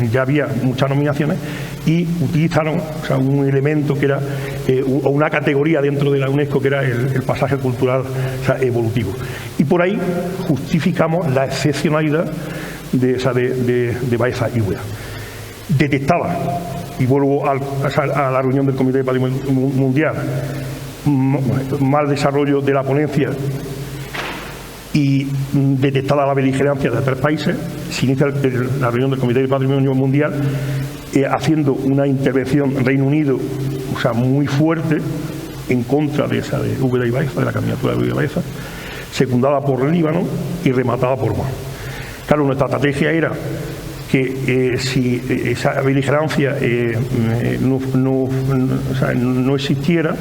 ya había muchas nominaciones, y utilizaron un elemento que era, o una categoría dentro de la UNESCO, que era el pasaje cultural evolutivo. Y por ahí justificamos la excepcionalidad de Baeza y Úbeda. Detectada, y vuelvo a la reunión del Comité de Patrimonio Mundial, mal desarrollo de la ponencia y detectada la beligerancia de 3 países, se inicia la reunión del Comité de Patrimonio Mundial haciendo una intervención Reino Unido, muy fuerte en contra de Úbeda y Baeza, de la candidatura de Úbeda y Baeza, secundada por el Líbano y rematada por Mali. Claro, nuestra estrategia era que si esa beligerancia no existiera,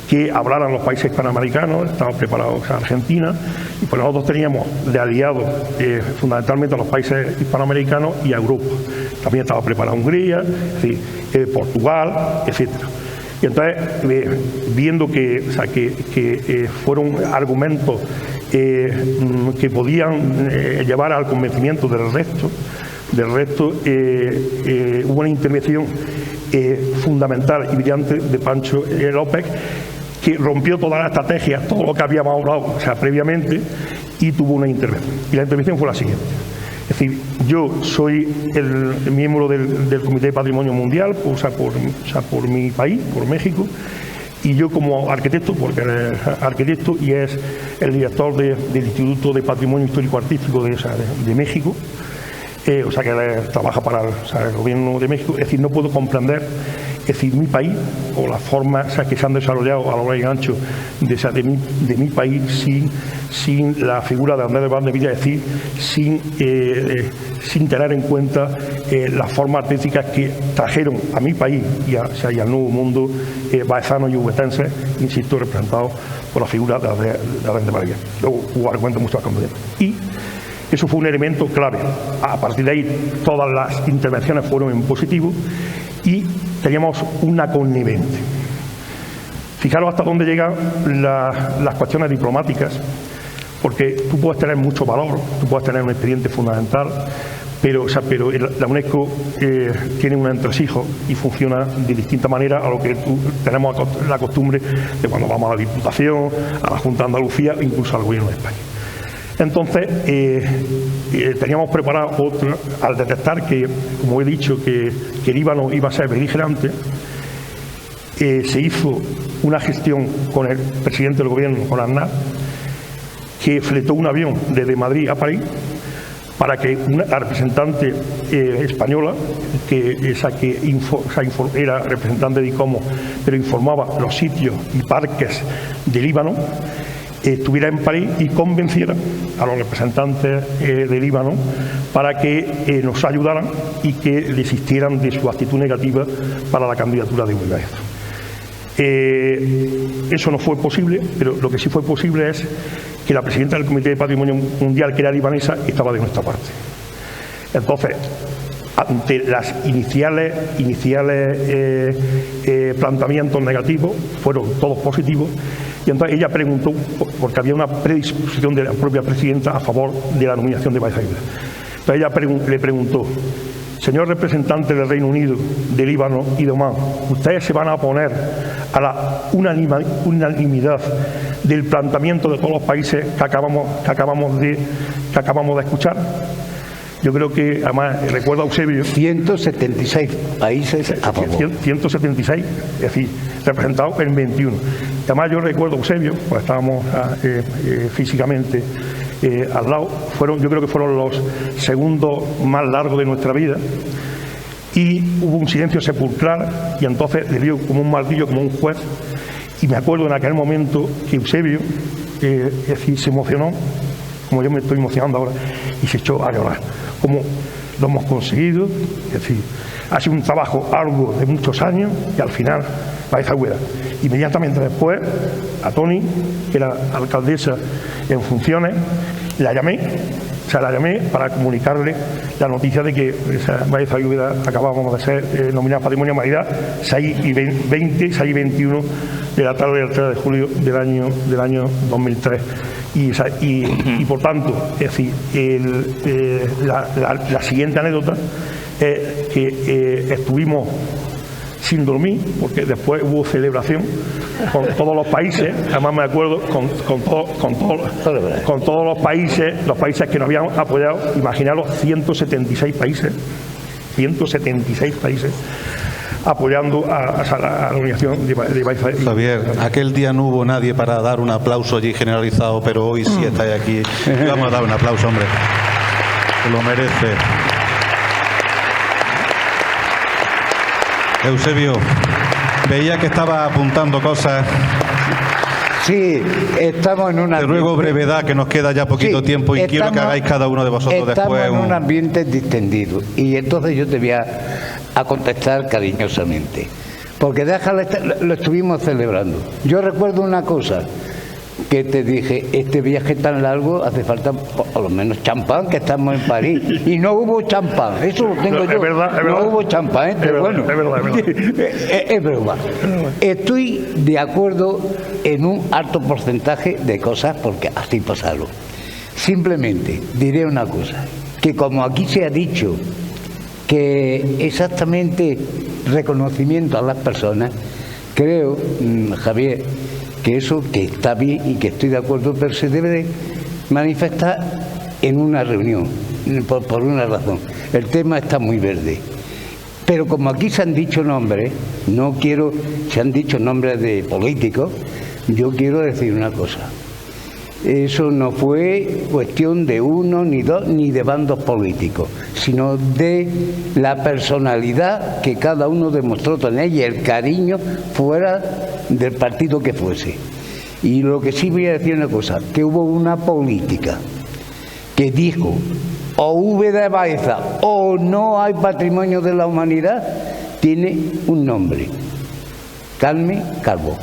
que hablaran los países panamericanos, estaban preparados Argentina, y pues nosotros teníamos de aliados fundamentalmente a los países hispanoamericanos y a Europa. También estaba preparada Hungría, es decir, Portugal, etcétera. Y entonces, viendo que fueron argumentos que podían llevar al convencimiento del resto, hubo una intervención fundamental y brillante de Pancho López, que rompió toda la estrategia, todo lo que habíamos hablado previamente, y tuvo una intervención. Y la intervención fue la siguiente. Es decir, yo soy el miembro del Comité de Patrimonio Mundial, por mi país, por México, y yo como arquitecto, porque es arquitecto y es el director del Instituto de Patrimonio Histórico Artístico de México, que trabaja para el gobierno de México, es decir, no puedo comprender, es decir, mi país o las formas que se han desarrollado a lo largo y ancho de mi país sin la figura de Andrés de Bandevilla, es decir, sin tener en cuenta las formas artísticas que trajeron a mi país y al Nuevo Mundo baezanos y ubetenses, insisto, representados por la figura de Andrés de María. Luego hubo argumentos mucho más convenientes. Y eso fue un elemento clave. A partir de ahí, todas las intervenciones fueron en positivo y teníamos una connivencia. Fijaros hasta dónde llegan las cuestiones diplomáticas, porque tú puedes tener mucho valor, tú puedes tener un expediente fundamental, pero la UNESCO tiene un entresijo y funciona de distinta manera a lo que tenemos la costumbre de cuando vamos a la Diputación, a la Junta de Andalucía, incluso al Gobierno de España. Entonces, teníamos preparado otra, al detectar que, como he dicho, que el Líbano iba a ser beligerante, se hizo una gestión con el presidente del gobierno, con Aznar, que fletó un avión desde Madrid a París para que una representante española, era representante de ICOMO, pero informaba los sitios y parques de Líbano, estuviera en París y convenciera a los representantes de Líbano para que nos ayudaran y que desistieran de su actitud negativa para la candidatura de Hugo Baeza. Eso no fue posible, pero lo que sí fue posible es que la presidenta del Comité de Patrimonio Mundial, que era libanesa, estaba de nuestra parte. Entonces, ante las iniciales planteamientos negativos, fueron todos positivos, y entonces ella preguntó, porque había una predisposición de la propia presidenta a favor de la nominación de Baeza Illa. Entonces ella le preguntó: señor representante del Reino Unido, de Líbano y de Omán, ¿ustedes se van a oponer a la unanimidad del planteamiento de todos los países que acabamos de escuchar? Yo creo que, además, recuerdo a Eusebio... 176 países a favor. 176, es decir, representados en 21. Además, yo recuerdo a Eusebio, pues estábamos físicamente al lado, yo creo que fueron los segundos más largos de nuestra vida, y hubo un silencio sepulcral, y entonces le dio como un martillo, como un juez, y me acuerdo en aquel momento que Eusebio es decir, se emocionó, como yo me estoy emocionando ahora, y se echó a llorar. Como lo hemos conseguido, es decir, ha sido un trabajo arduo de muchos años, y al final Baeza Úbeda. Inmediatamente después, a Toni, que era alcaldesa en funciones, la llamé para comunicarle la noticia de que Baeza Úbeda acabábamos de ser nominada Patrimonio de la Humanidad 6 y 21 de la tarde del 3 de julio del año 2003. Y por tanto, es decir, la siguiente anécdota es que estuvimos sin dormir, porque después hubo celebración con todos los países, además me acuerdo, con todos los países que nos habían apoyado. Imaginaros, 176 países apoyando a la nominación de Baeza. Javier, aquel día no hubo nadie para dar un aplauso allí generalizado, pero hoy sí estáis aquí. Vamos a dar un aplauso, hombre. Lo merece. Eusebio, veía que estaba apuntando cosas. Sí, estamos en una... Te ruego brevedad, que nos queda ya poquito tiempo, y quiero que hagáis cada uno de vosotros después. Estamos en un ambiente distendido, y entonces yo te voy a contestar cariñosamente, porque lo estuvimos celebrando. Yo recuerdo una cosa que te dije: este viaje tan largo hace falta por lo menos champán, que estamos en París, y no hubo champán, eso lo tengo yo. Es verdad. No hubo champán, pero bueno, es broma. Estoy de acuerdo en un alto porcentaje de cosas, porque así pasaron. Simplemente diré una cosa, que como aquí se ha dicho que exactamente reconocimiento a las personas, creo, Javier, que eso que está bien y que estoy de acuerdo, pero se debe de manifestar en una reunión, por una razón. El tema está muy verde. Pero como aquí se han dicho nombres, se han dicho nombres de políticos, yo quiero decir una cosa. Eso no fue cuestión de uno, ni dos, ni de bandos políticos, sino de la personalidad que cada uno demostró tener y el cariño fuera del partido que fuese. Y lo que sí voy a decir una cosa, que hubo una política que dijo: o Úbeda Baeza o no hay patrimonio de la humanidad. Tiene un nombre: Carmen Calvo,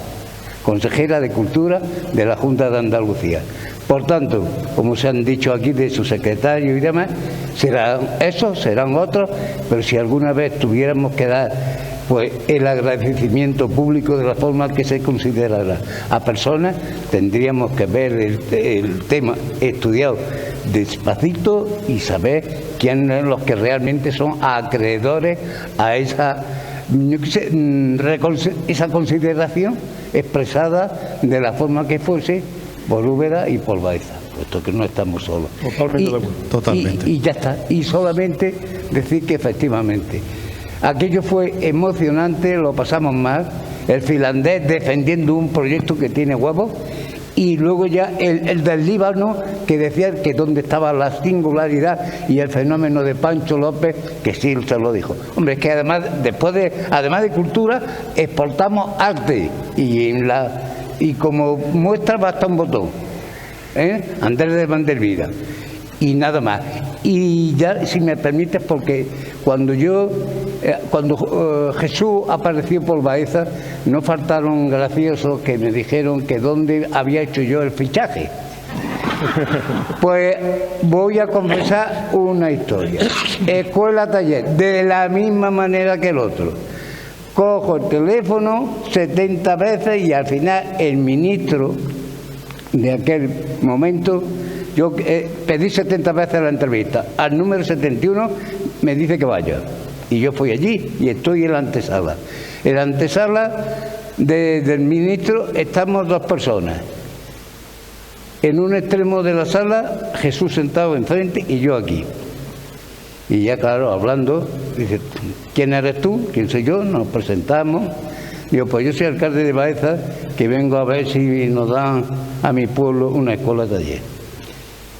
consejera de Cultura de la Junta de Andalucía. Por tanto, como se han dicho aquí de su secretario y demás, serán esos, serán otros, pero si alguna vez tuviéramos que dar pues el agradecimiento público de la forma que se considerara a personas, tendríamos que ver el tema estudiado despacito y saber quiénes son los que realmente son acreedores a esa consideración expresada de la forma que fuese por Úbeda y por Baeza. supuesto que no estamos solos. Totalmente de acuerdo. Totalmente. Y ya está. Y solamente decir que efectivamente aquello fue emocionante, lo pasamos mal. El finlandés defendiendo un proyecto que tiene huevos, y luego ya el del Líbano, que decía que dónde estaba la singularidad y el fenómeno de Pancho López, que sí se lo dijo. Hombre, es que además de cultura, exportamos arte, y como muestra basta un botón, Andrés de Vandervida, y nada más. Y ya, si me permites, porque cuando Jesús apareció por Baeza, no faltaron graciosos que me dijeron que dónde había hecho yo el fichaje. Pues voy a confesar una historia. Escuela taller, de la misma manera que el otro. Cojo el teléfono 70 veces y al final el ministro de aquel momento, yo pedí 70 veces la entrevista, al número 71 me dice que vaya. Y yo fui allí y estoy en la antesala. En la antesala del ministro estamos dos personas. En un extremo de la sala, Jesús sentado enfrente y yo aquí. Y ya claro, hablando, dice, ¿quién eres tú? ¿Quién soy yo? Nos presentamos. Digo, pues yo soy alcalde de Baeza, que vengo a ver si nos dan a mi pueblo una escuela taller.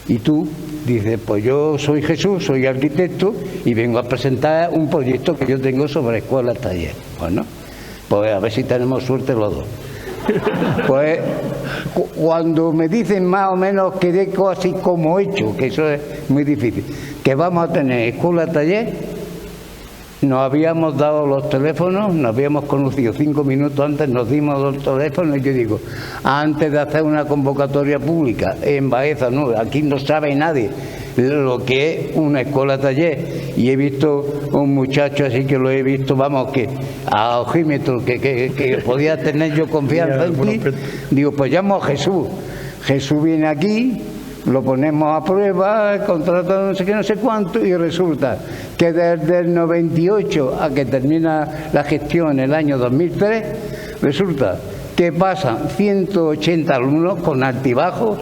¿Y tú? Dice, pues yo soy Jesús, soy arquitecto y vengo a presentar un proyecto que yo tengo sobre escuelas taller. Bueno, pues a ver si tenemos suerte los dos. Pues cuando me dicen más o menos que dejo así como hecho, que eso es muy difícil, que vamos a tener escuela taller, nos habíamos dado los teléfonos, nos habíamos conocido 5 minutos antes, nos dimos los teléfonos y yo digo, antes de hacer una convocatoria pública en Baeza, no, aquí no sabe nadie lo que es una escuela taller, y he visto un muchacho así que lo he visto, vamos, que a ojímetro, que podía tener yo confianza en ti, digo, pues llamo a Jesús. Jesús viene aquí, lo ponemos a prueba, el contrato no sé qué, no sé cuánto, y resulta que desde el 98 a que termina la gestión en el año 2003, resulta que pasan 180 alumnos con altibajos,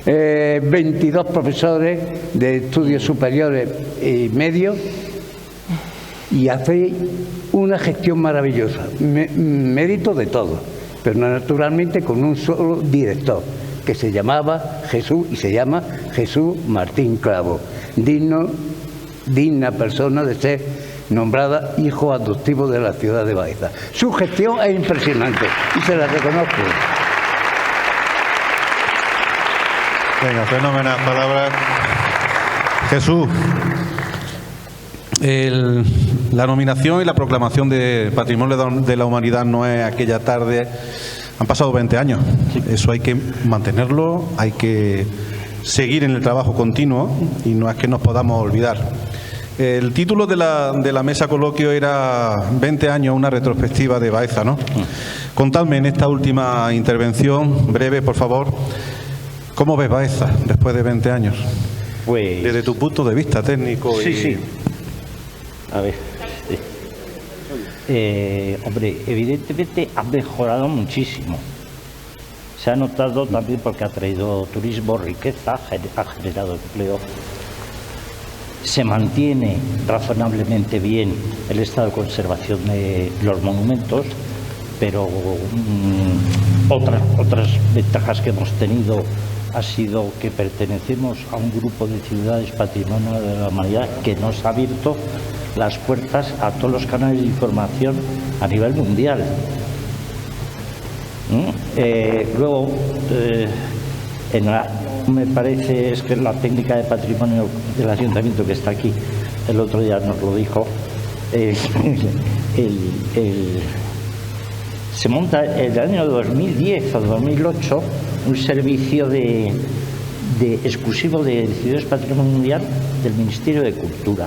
22 profesores de estudios superiores y medios, y hace una gestión maravillosa, mérito de todo, pero naturalmente con un solo director, que se llamaba Jesús y se llama Jesús Martín Clavo, digna persona de ser nombrada hijo adoptivo de la ciudad de Baeza. Su gestión es impresionante y se la reconozco. Venga, fenomenal palabras. Jesús, la nominación y la proclamación de Patrimonio de la Humanidad no es aquella tarde. Han pasado 20 años. Eso hay que mantenerlo, hay que seguir en el trabajo continuo y no es que nos podamos olvidar. El título de la mesa coloquio era 20 años, una retrospectiva de Baeza, ¿no? Contadme en esta última intervención, breve, por favor, ¿cómo ves Baeza después de 20 años? Pues... Desde tu punto de vista técnico. Sí, sí. A ver. Hombre, evidentemente ha mejorado muchísimo. Se ha notado también porque ha traído turismo, riqueza, ha generado empleo. Se mantiene razonablemente bien el estado de conservación de los monumentos, pero otras ventajas que hemos tenido ha sido que pertenecemos a un grupo de ciudades patrimonio de la humanidad que nos ha abierto las puertas a todos los canales de información a nivel mundial. Luego, me parece es que la técnica de patrimonio del ayuntamiento que está aquí, el otro día nos lo dijo, se monta en el año 2010 o 2008 un servicio exclusivo de ciudades patrimonio mundial del Ministerio de Cultura.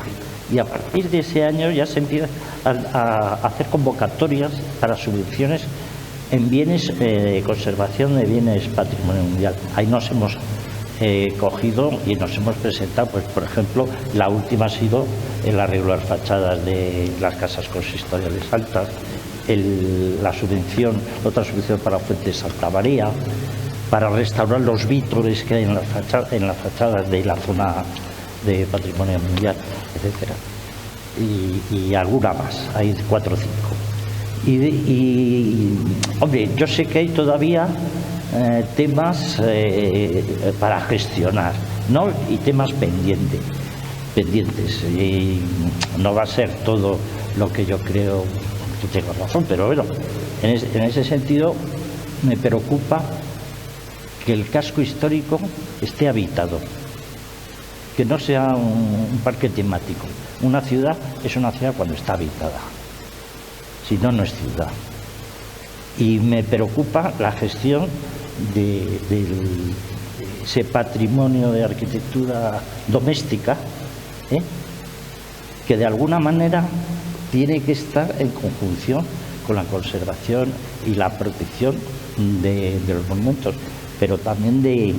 Y a partir de ese año ya se empieza a hacer convocatorias para subvenciones en bienes de conservación de bienes patrimonio mundial. Ahí nos hemos cogido y nos hemos presentado, pues por ejemplo, la última ha sido el arreglo de las fachadas de las casas consistoriales altas, otra subvención para Fuente de Santa María, para restaurar los vítores que hay en las fachadas de la zona de patrimonio mundial, etcétera, y alguna más, hay 4 o 5. Hombre, yo sé que hay todavía temas para gestionar, ¿no? Y temas pendientes, y no va a ser todo lo que yo creo que tengo razón, pero bueno, en ese sentido me preocupa que el casco histórico esté habitado, que no sea un parque temático. Una ciudad es una ciudad cuando está habitada, si no, no es ciudad. Y me preocupa la gestión de ese patrimonio de arquitectura doméstica, que de alguna manera tiene que estar en conjunción con la conservación y la protección de los monumentos, pero también de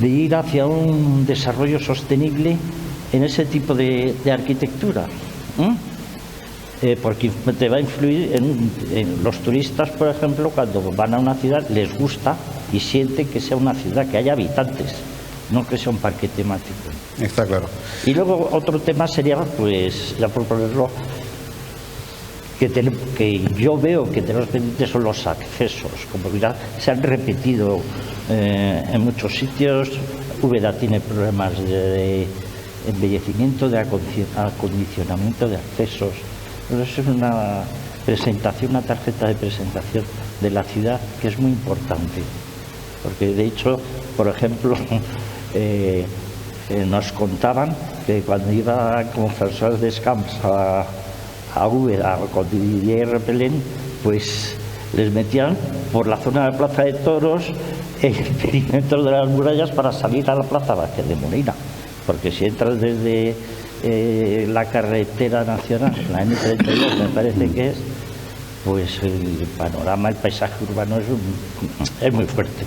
ir hacia un desarrollo sostenible en ese tipo de arquitectura, porque te va a influir en los turistas, por ejemplo, cuando van a una ciudad les gusta y sienten que sea una ciudad, que haya habitantes, no que sea un parque temático. Está claro. Y luego otro tema sería, pues, ya por ponerlo, que yo veo que tenemos pendientes son los accesos, como ya se han repetido en muchos sitios. Úbeda tiene problemas de embellecimiento, de acondicionamiento de accesos. Entonces es una presentación, una tarjeta de presentación de la ciudad que es muy importante, porque de hecho, por ejemplo, nos contaban que cuando iba con François Descamps a Úbeda con Didier Repelén, pues les metían por la zona de la Plaza de Toros el perímetro de las murallas para salir a la Plaza Vázquez de Molina, porque si entras desde la carretera nacional, la N32 me parece que es, pues el panorama, el paisaje urbano es muy fuerte.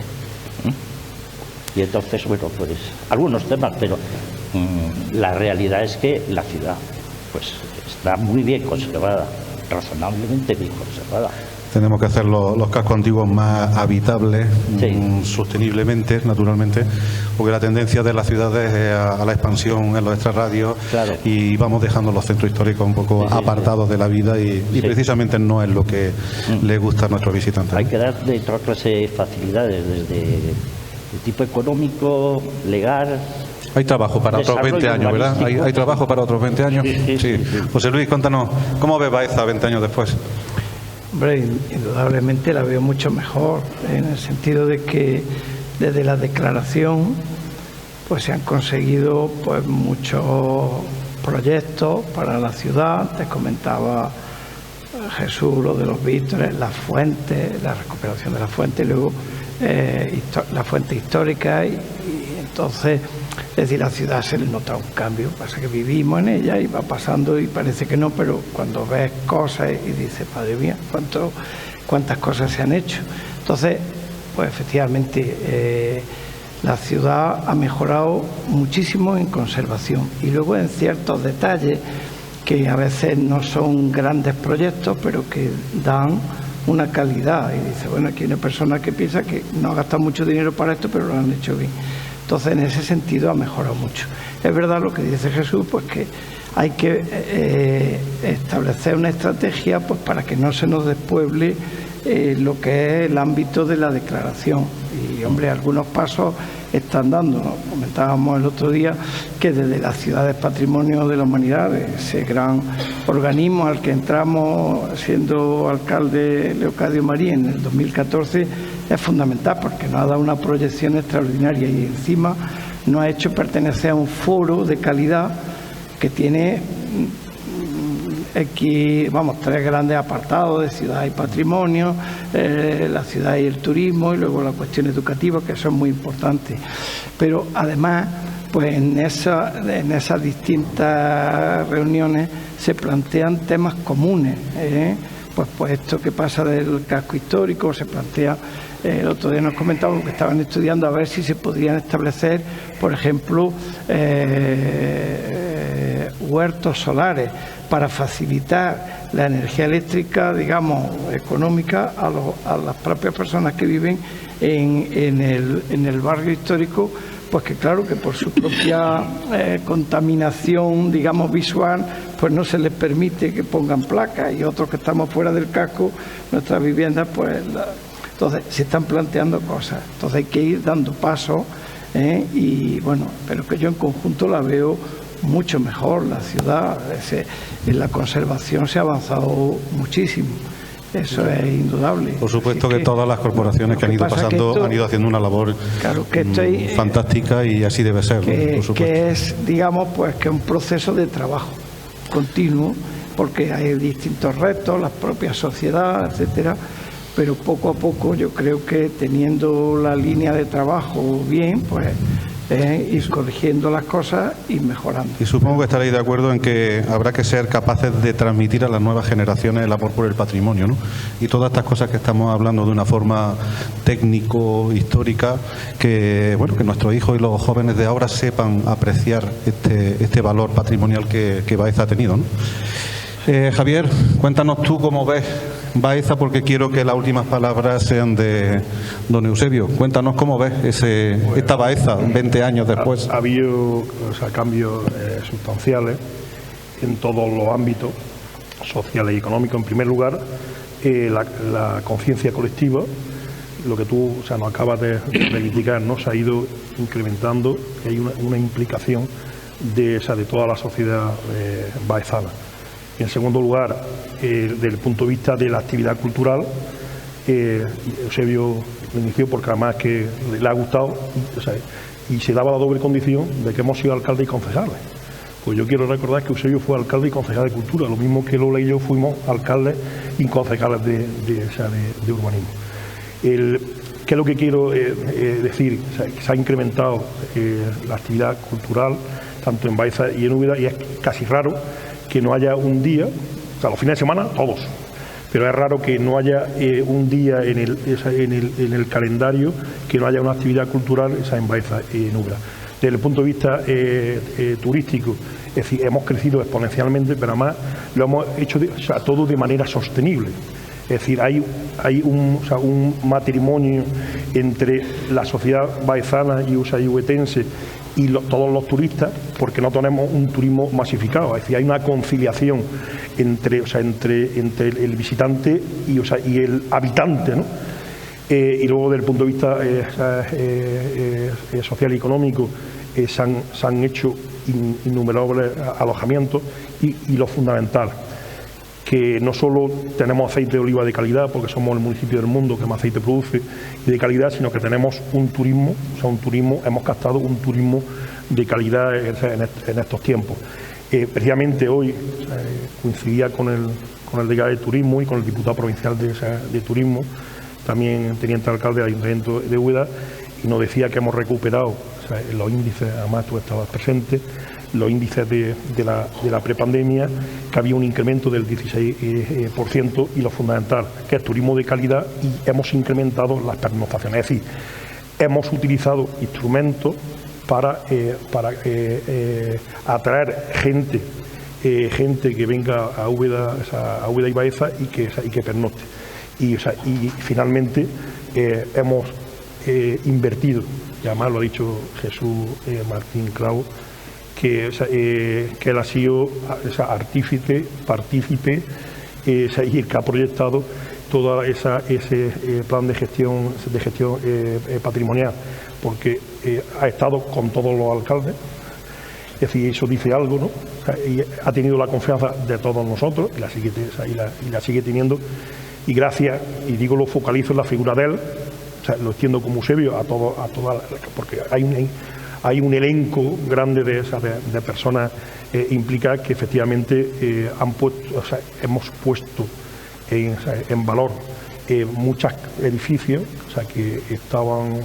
Y entonces, bueno, pues algunos temas, pero la realidad es que la ciudad pues está muy bien conservada, razonablemente bien conservada. Tenemos que hacer los cascos antiguos más habitables, sosteniblemente, naturalmente, porque la tendencia de las ciudades es a la expansión en los extrarradios, claro, y vamos dejando los centros históricos un poco apartados de la vida y precisamente no es lo que le gusta a nuestros visitantes. Hay que dar de toda clase de facilidades, desde el tipo económico, legal. Hay trabajo para otros 20 años, ¿verdad? ¿Hay trabajo para otros 20 años? Sí. José Luis, cuéntanos, ¿cómo ves Baeza 20 años después? Hombre, indudablemente la veo mucho mejor, en el sentido de que desde la declaración pues se han conseguido pues muchos proyectos para la ciudad. Te comentaba Jesús lo de los vítores, las fuentes, la recuperación de las fuentes, y luego la fuente histórica y entonces, es decir, la ciudad se le nota un cambio, pasa que vivimos en ella y va pasando y parece que no, pero cuando ves cosas y dices, madre mía, cuántas cosas se han hecho. Entonces, pues efectivamente la ciudad ha mejorado muchísimo en conservación y luego en ciertos detalles que a veces no son grandes proyectos, pero que dan una calidad. Y dice, bueno, aquí hay una persona que piensa que no ha gastado mucho dinero para esto, pero lo han hecho bien. Entonces, en ese sentido ha mejorado mucho. Es verdad lo que dice Jesús, pues que hay que establecer una estrategia pues para que no se nos despueble lo que es el ámbito de la declaración. Y, hombre, algunos pasos están dando, ¿no? Comentábamos el otro día que desde las ciudades Patrimonio de la Humanidad, ese gran organismo al que entramos siendo alcalde Leocadio María en el 2014, es fundamental porque nos ha dado una proyección extraordinaria y encima nos ha hecho pertenecer a un foro de calidad que tiene 3 grandes apartados de ciudad y patrimonio, la ciudad y el turismo, y luego la cuestión educativa, que son muy importantes. Pero además, pues en esas distintas reuniones se plantean temas comunes, pues esto que pasa del casco histórico se plantea. El otro día nos comentaban que estaban estudiando a ver si se podrían establecer, por ejemplo, huertos solares para facilitar la energía eléctrica, digamos, económica a las propias personas que viven en el barrio histórico, pues que claro que por su propia contaminación, digamos, visual, pues no se les permite que pongan placas, y otros que estamos fuera del casco, nuestras viviendas, pues entonces se están planteando cosas. Entonces hay que ir dando pasos, y bueno, pero que yo en conjunto la veo mucho mejor, la ciudad. En la conservación se ha avanzado muchísimo. Eso es indudable. Por supuesto que todas las corporaciones que han ido pasando han ido haciendo una labor fantástica, y así debe ser, por supuesto. Que es, digamos, pues que un proceso de trabajo continuo, porque hay distintos retos, la propia sociedad, etcétera, pero poco a poco yo creo que teniendo la línea de trabajo bien, pues ir corrigiendo las cosas y mejorando. Y supongo que estaréis de acuerdo en que habrá que ser capaces de transmitir a las nuevas generaciones el amor por el patrimonio, ¿no? Y todas estas cosas que estamos hablando de una forma técnico-histórica, que bueno, que nuestros hijos y los jóvenes de ahora sepan apreciar este valor patrimonial que Baeza ha tenido, ¿no? Javier, cuéntanos tú cómo ves Baeza, porque quiero que las últimas palabras sean de don Eusebio. Cuéntanos cómo ves esta Baeza 20 años después. Ha habido cambios sustanciales en todos los ámbitos sociales y económicos. En primer lugar, la conciencia colectiva, lo que tú nos acabas de criticar, ¿no? Se ha ido incrementando, y hay una implicación de toda la sociedad baezana. Y en segundo lugar, desde el punto de vista de la actividad cultural, Eusebio lo inició porque además que le ha gustado, y se daba la doble condición de que hemos sido alcaldes y concejales. Pues yo quiero recordar que Eusebio fue alcalde y concejal de cultura, lo mismo que Lola y yo fuimos alcaldes y concejales de urbanismo. ¿Qué es lo que quiero decir? Se ha incrementado la actividad cultural tanto en Baeza y en Úbeda, y es casi raro que no haya un día, los fines de semana todos, pero es raro que no haya un día en el calendario que no haya una actividad cultural en Baeza y en Úbeda. Desde el punto de vista turístico, es decir, hemos crecido exponencialmente, pero además lo hemos hecho todo de manera sostenible. Es decir, hay un matrimonio entre la sociedad baezana y ubetense y todos los turistas, porque no tenemos un turismo masificado. Es decir, hay una conciliación entre el visitante y el habitante, ¿no? Y luego, desde el punto de vista social y económico, se han hecho innumerables alojamientos, y lo fundamental, que no solo tenemos aceite de oliva de calidad, porque somos el municipio del mundo que más aceite produce y de calidad, sino que tenemos un turismo, hemos captado un turismo de calidad en estos tiempos. Precisamente hoy coincidía con el delegado de turismo y con el diputado provincial de turismo, también teniente alcalde del Ayuntamiento de Úbeda, y nos decía que hemos recuperado los índices, además tú estabas presente, los índices de la prepandemia, que había un incremento del 16%, y lo fundamental, que es turismo de calidad, y hemos incrementado las pernoctaciones. Es decir, hemos utilizado instrumentos para atraer gente que venga a Úbeda y Baeza y que pernocte. Y finalmente hemos invertido, y además lo ha dicho Jesús Martín Clau, que él ha sido artífice, partícipe, y el que ha proyectado todo ese plan de gestión patrimonial, porque ha estado con todos los alcaldes. Es decir, eso dice algo, ¿no? Y ha tenido la confianza de todos nosotros, y la sigue teniendo, y gracias, y digo, lo focalizo en la figura de él, lo extiendo como Eusebio a toda, porque hay un elenco grande de personas implicadas que efectivamente hemos puesto en valor muchos edificios que estaban,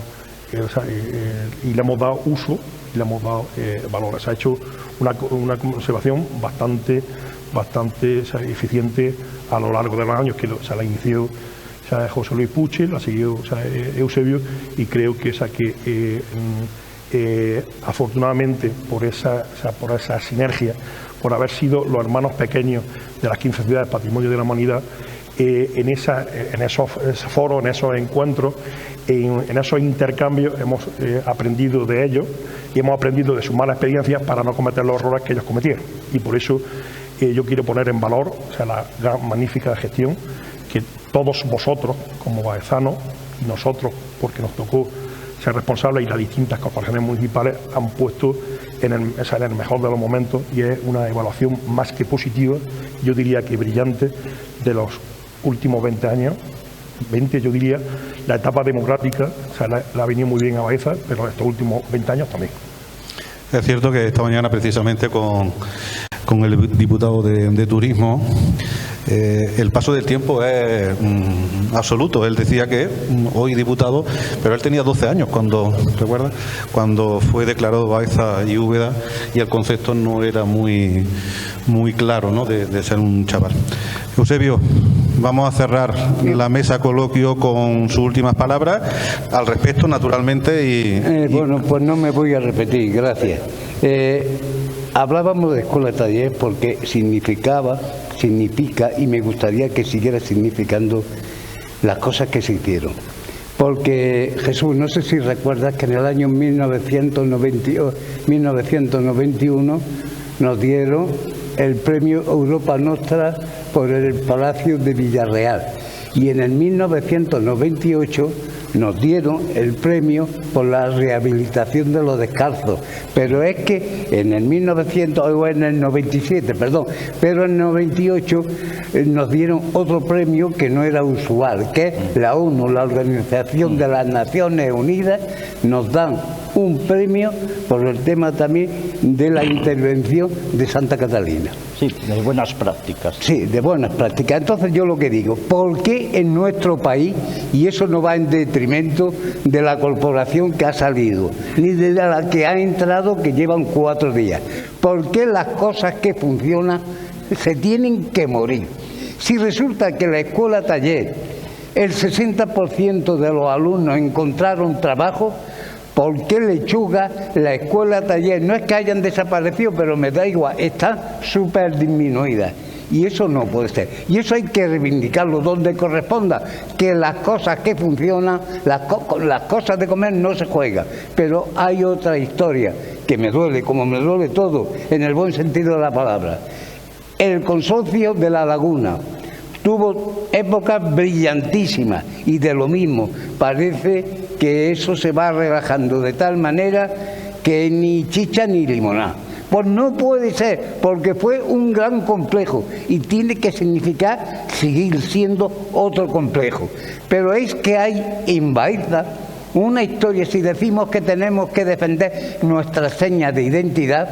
y le hemos dado uso y le hemos dado valor. Se ha hecho una conservación bastante eficiente a lo largo de los años, que la inició José Luis Puche, la siguió Eusebio, y creo que afortunadamente por esa sinergia por haber sido los hermanos pequeños de las 15 ciudades Patrimonio de la Humanidad. En esos foros, en esos encuentros, en esos intercambios hemos aprendido de ellos y hemos aprendido de sus malas experiencias para no cometer los errores que ellos cometieron. Y por eso yo quiero poner en valor, o sea, la gran, magnífica gestión que todos vosotros, como baezanos, y nosotros, porque nos tocó ser responsables, y las distintas corporaciones municipales han puesto en el mejor de los momentos, y es una evaluación más que positiva, yo diría que brillante, de los últimos 20 años, 20 yo diría, la etapa democrática, o sea, la ha venido muy bien a Baeza, pero estos últimos 20 años también. Es cierto que esta mañana precisamente con el diputado de Turismo, el paso del tiempo es absoluto. Él decía que hoy diputado, pero él tenía 12 años cuando, ¿recuerdas? Cuando fue declarado Baeza y Úbeda, y el concepto no era muy claro, ¿no? de ser un chaval. Eusebio, vamos a cerrar la mesa coloquio con sus últimas palabras al respecto, naturalmente. Bueno, pues no me voy a repetir, gracias. Hablábamos de escuela taller porque significa, y me gustaría que siguiera significando las cosas que se hicieron. Porque, Jesús, no sé si recuerdas que en el año 1991 nos dieron el premio Europa Nostra por el Palacio de Villarreal, y en el 1998 nos dieron el premio por la rehabilitación de los descalzos, pero es que en el 97, pero en el 98 nos dieron otro premio que no era usual, que es la ONU, la Organización de las Naciones Unidas, nos dan un premio por el tema también de la intervención de Santa Catalina. Sí, de buenas prácticas. Sí, de buenas prácticas. Entonces yo lo que digo, ¿por qué en nuestro país, y eso no va en detrimento de la corporación que ha salido, ni de la que ha entrado, que llevan 4 días, por qué las cosas que funcionan se tienen que morir? Si resulta que la escuela taller, el 60% de los alumnos encontraron trabajo, ¿por qué Lechuga, la escuela taller, no es que hayan desaparecido, pero me da igual, están súper disminuidas? Y eso no puede ser. Y eso hay que reivindicarlo donde corresponda, que las cosas que funcionan, las cosas de comer no se juegan. Pero hay otra historia que me duele, como me duele todo, en el buen sentido de la palabra. El consorcio de La Laguna tuvo épocas brillantísimas, y de lo mismo parece que eso se va relajando de tal manera que ni chicha ni limonada. Pues no puede ser, porque fue un gran complejo y tiene que significar seguir siendo otro complejo. Pero es que hay en Baeza una historia. Si decimos que tenemos que defender nuestras señas de identidad,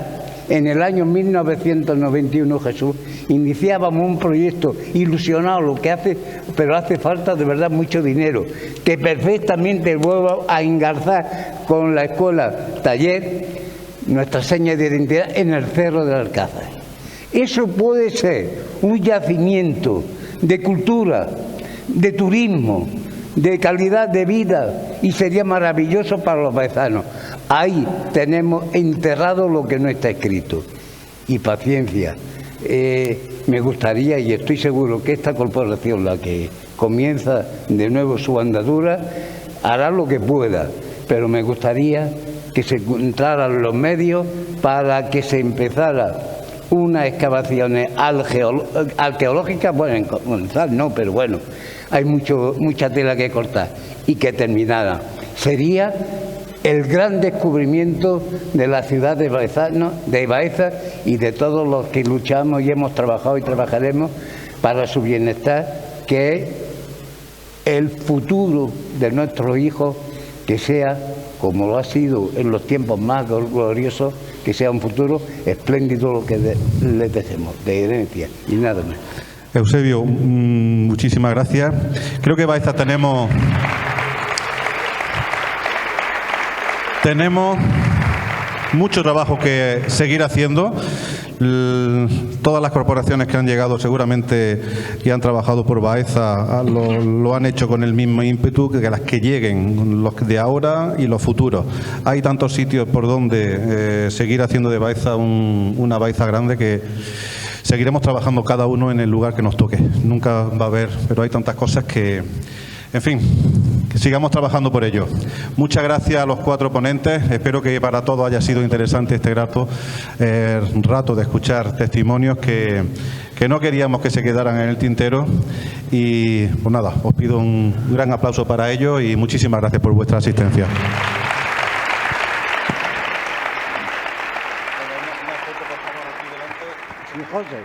en el año 1991, Jesús, iniciábamos un proyecto ilusionado, lo que hace, pero hace falta de verdad mucho dinero, que perfectamente vuelvo a engarzar con la escuela taller, nuestra seña de identidad en el Cerro del Alcázar. Eso puede ser un yacimiento de cultura, de turismo, de calidad de vida, y sería maravilloso para los baezanos. Ahí tenemos enterrado lo que no está escrito. Y paciencia. Me gustaría, y estoy seguro que esta corporación, la que comienza de nuevo su andadura, hará lo que pueda, pero me gustaría que se encontraran los medios para que se empezara unas excavaciones arqueológicas, bueno, no, pero bueno, hay mucha tela que cortar, y que terminara. Sería el gran descubrimiento de la ciudad de Baeza y de todos los que luchamos y hemos trabajado y trabajaremos para su bienestar, que es el futuro de nuestros hijos, que sea, como lo ha sido en los tiempos más gloriosos, que sea un futuro espléndido, lo que les deseamos, de herencia, y nada más. Eusebio, muchísimas gracias. Creo que Baeza tenemos mucho trabajo que seguir haciendo. Todas las corporaciones que han llegado seguramente y han trabajado por Baeza lo han hecho con el mismo ímpetu que las que lleguen, los de ahora y los futuros. Hay tantos sitios por donde seguir haciendo de Baeza una Baeza grande que seguiremos trabajando cada uno en el lugar que nos toque. Nunca va a haber, pero hay tantas cosas que, en fin, que sigamos trabajando por ello. Muchas gracias a los 4 ponentes. Espero que para todos haya sido interesante este rato de escuchar testimonios que no queríamos que se quedaran en el tintero. Y pues nada, os pido un gran aplauso para ellos y muchísimas gracias por vuestra asistencia. José.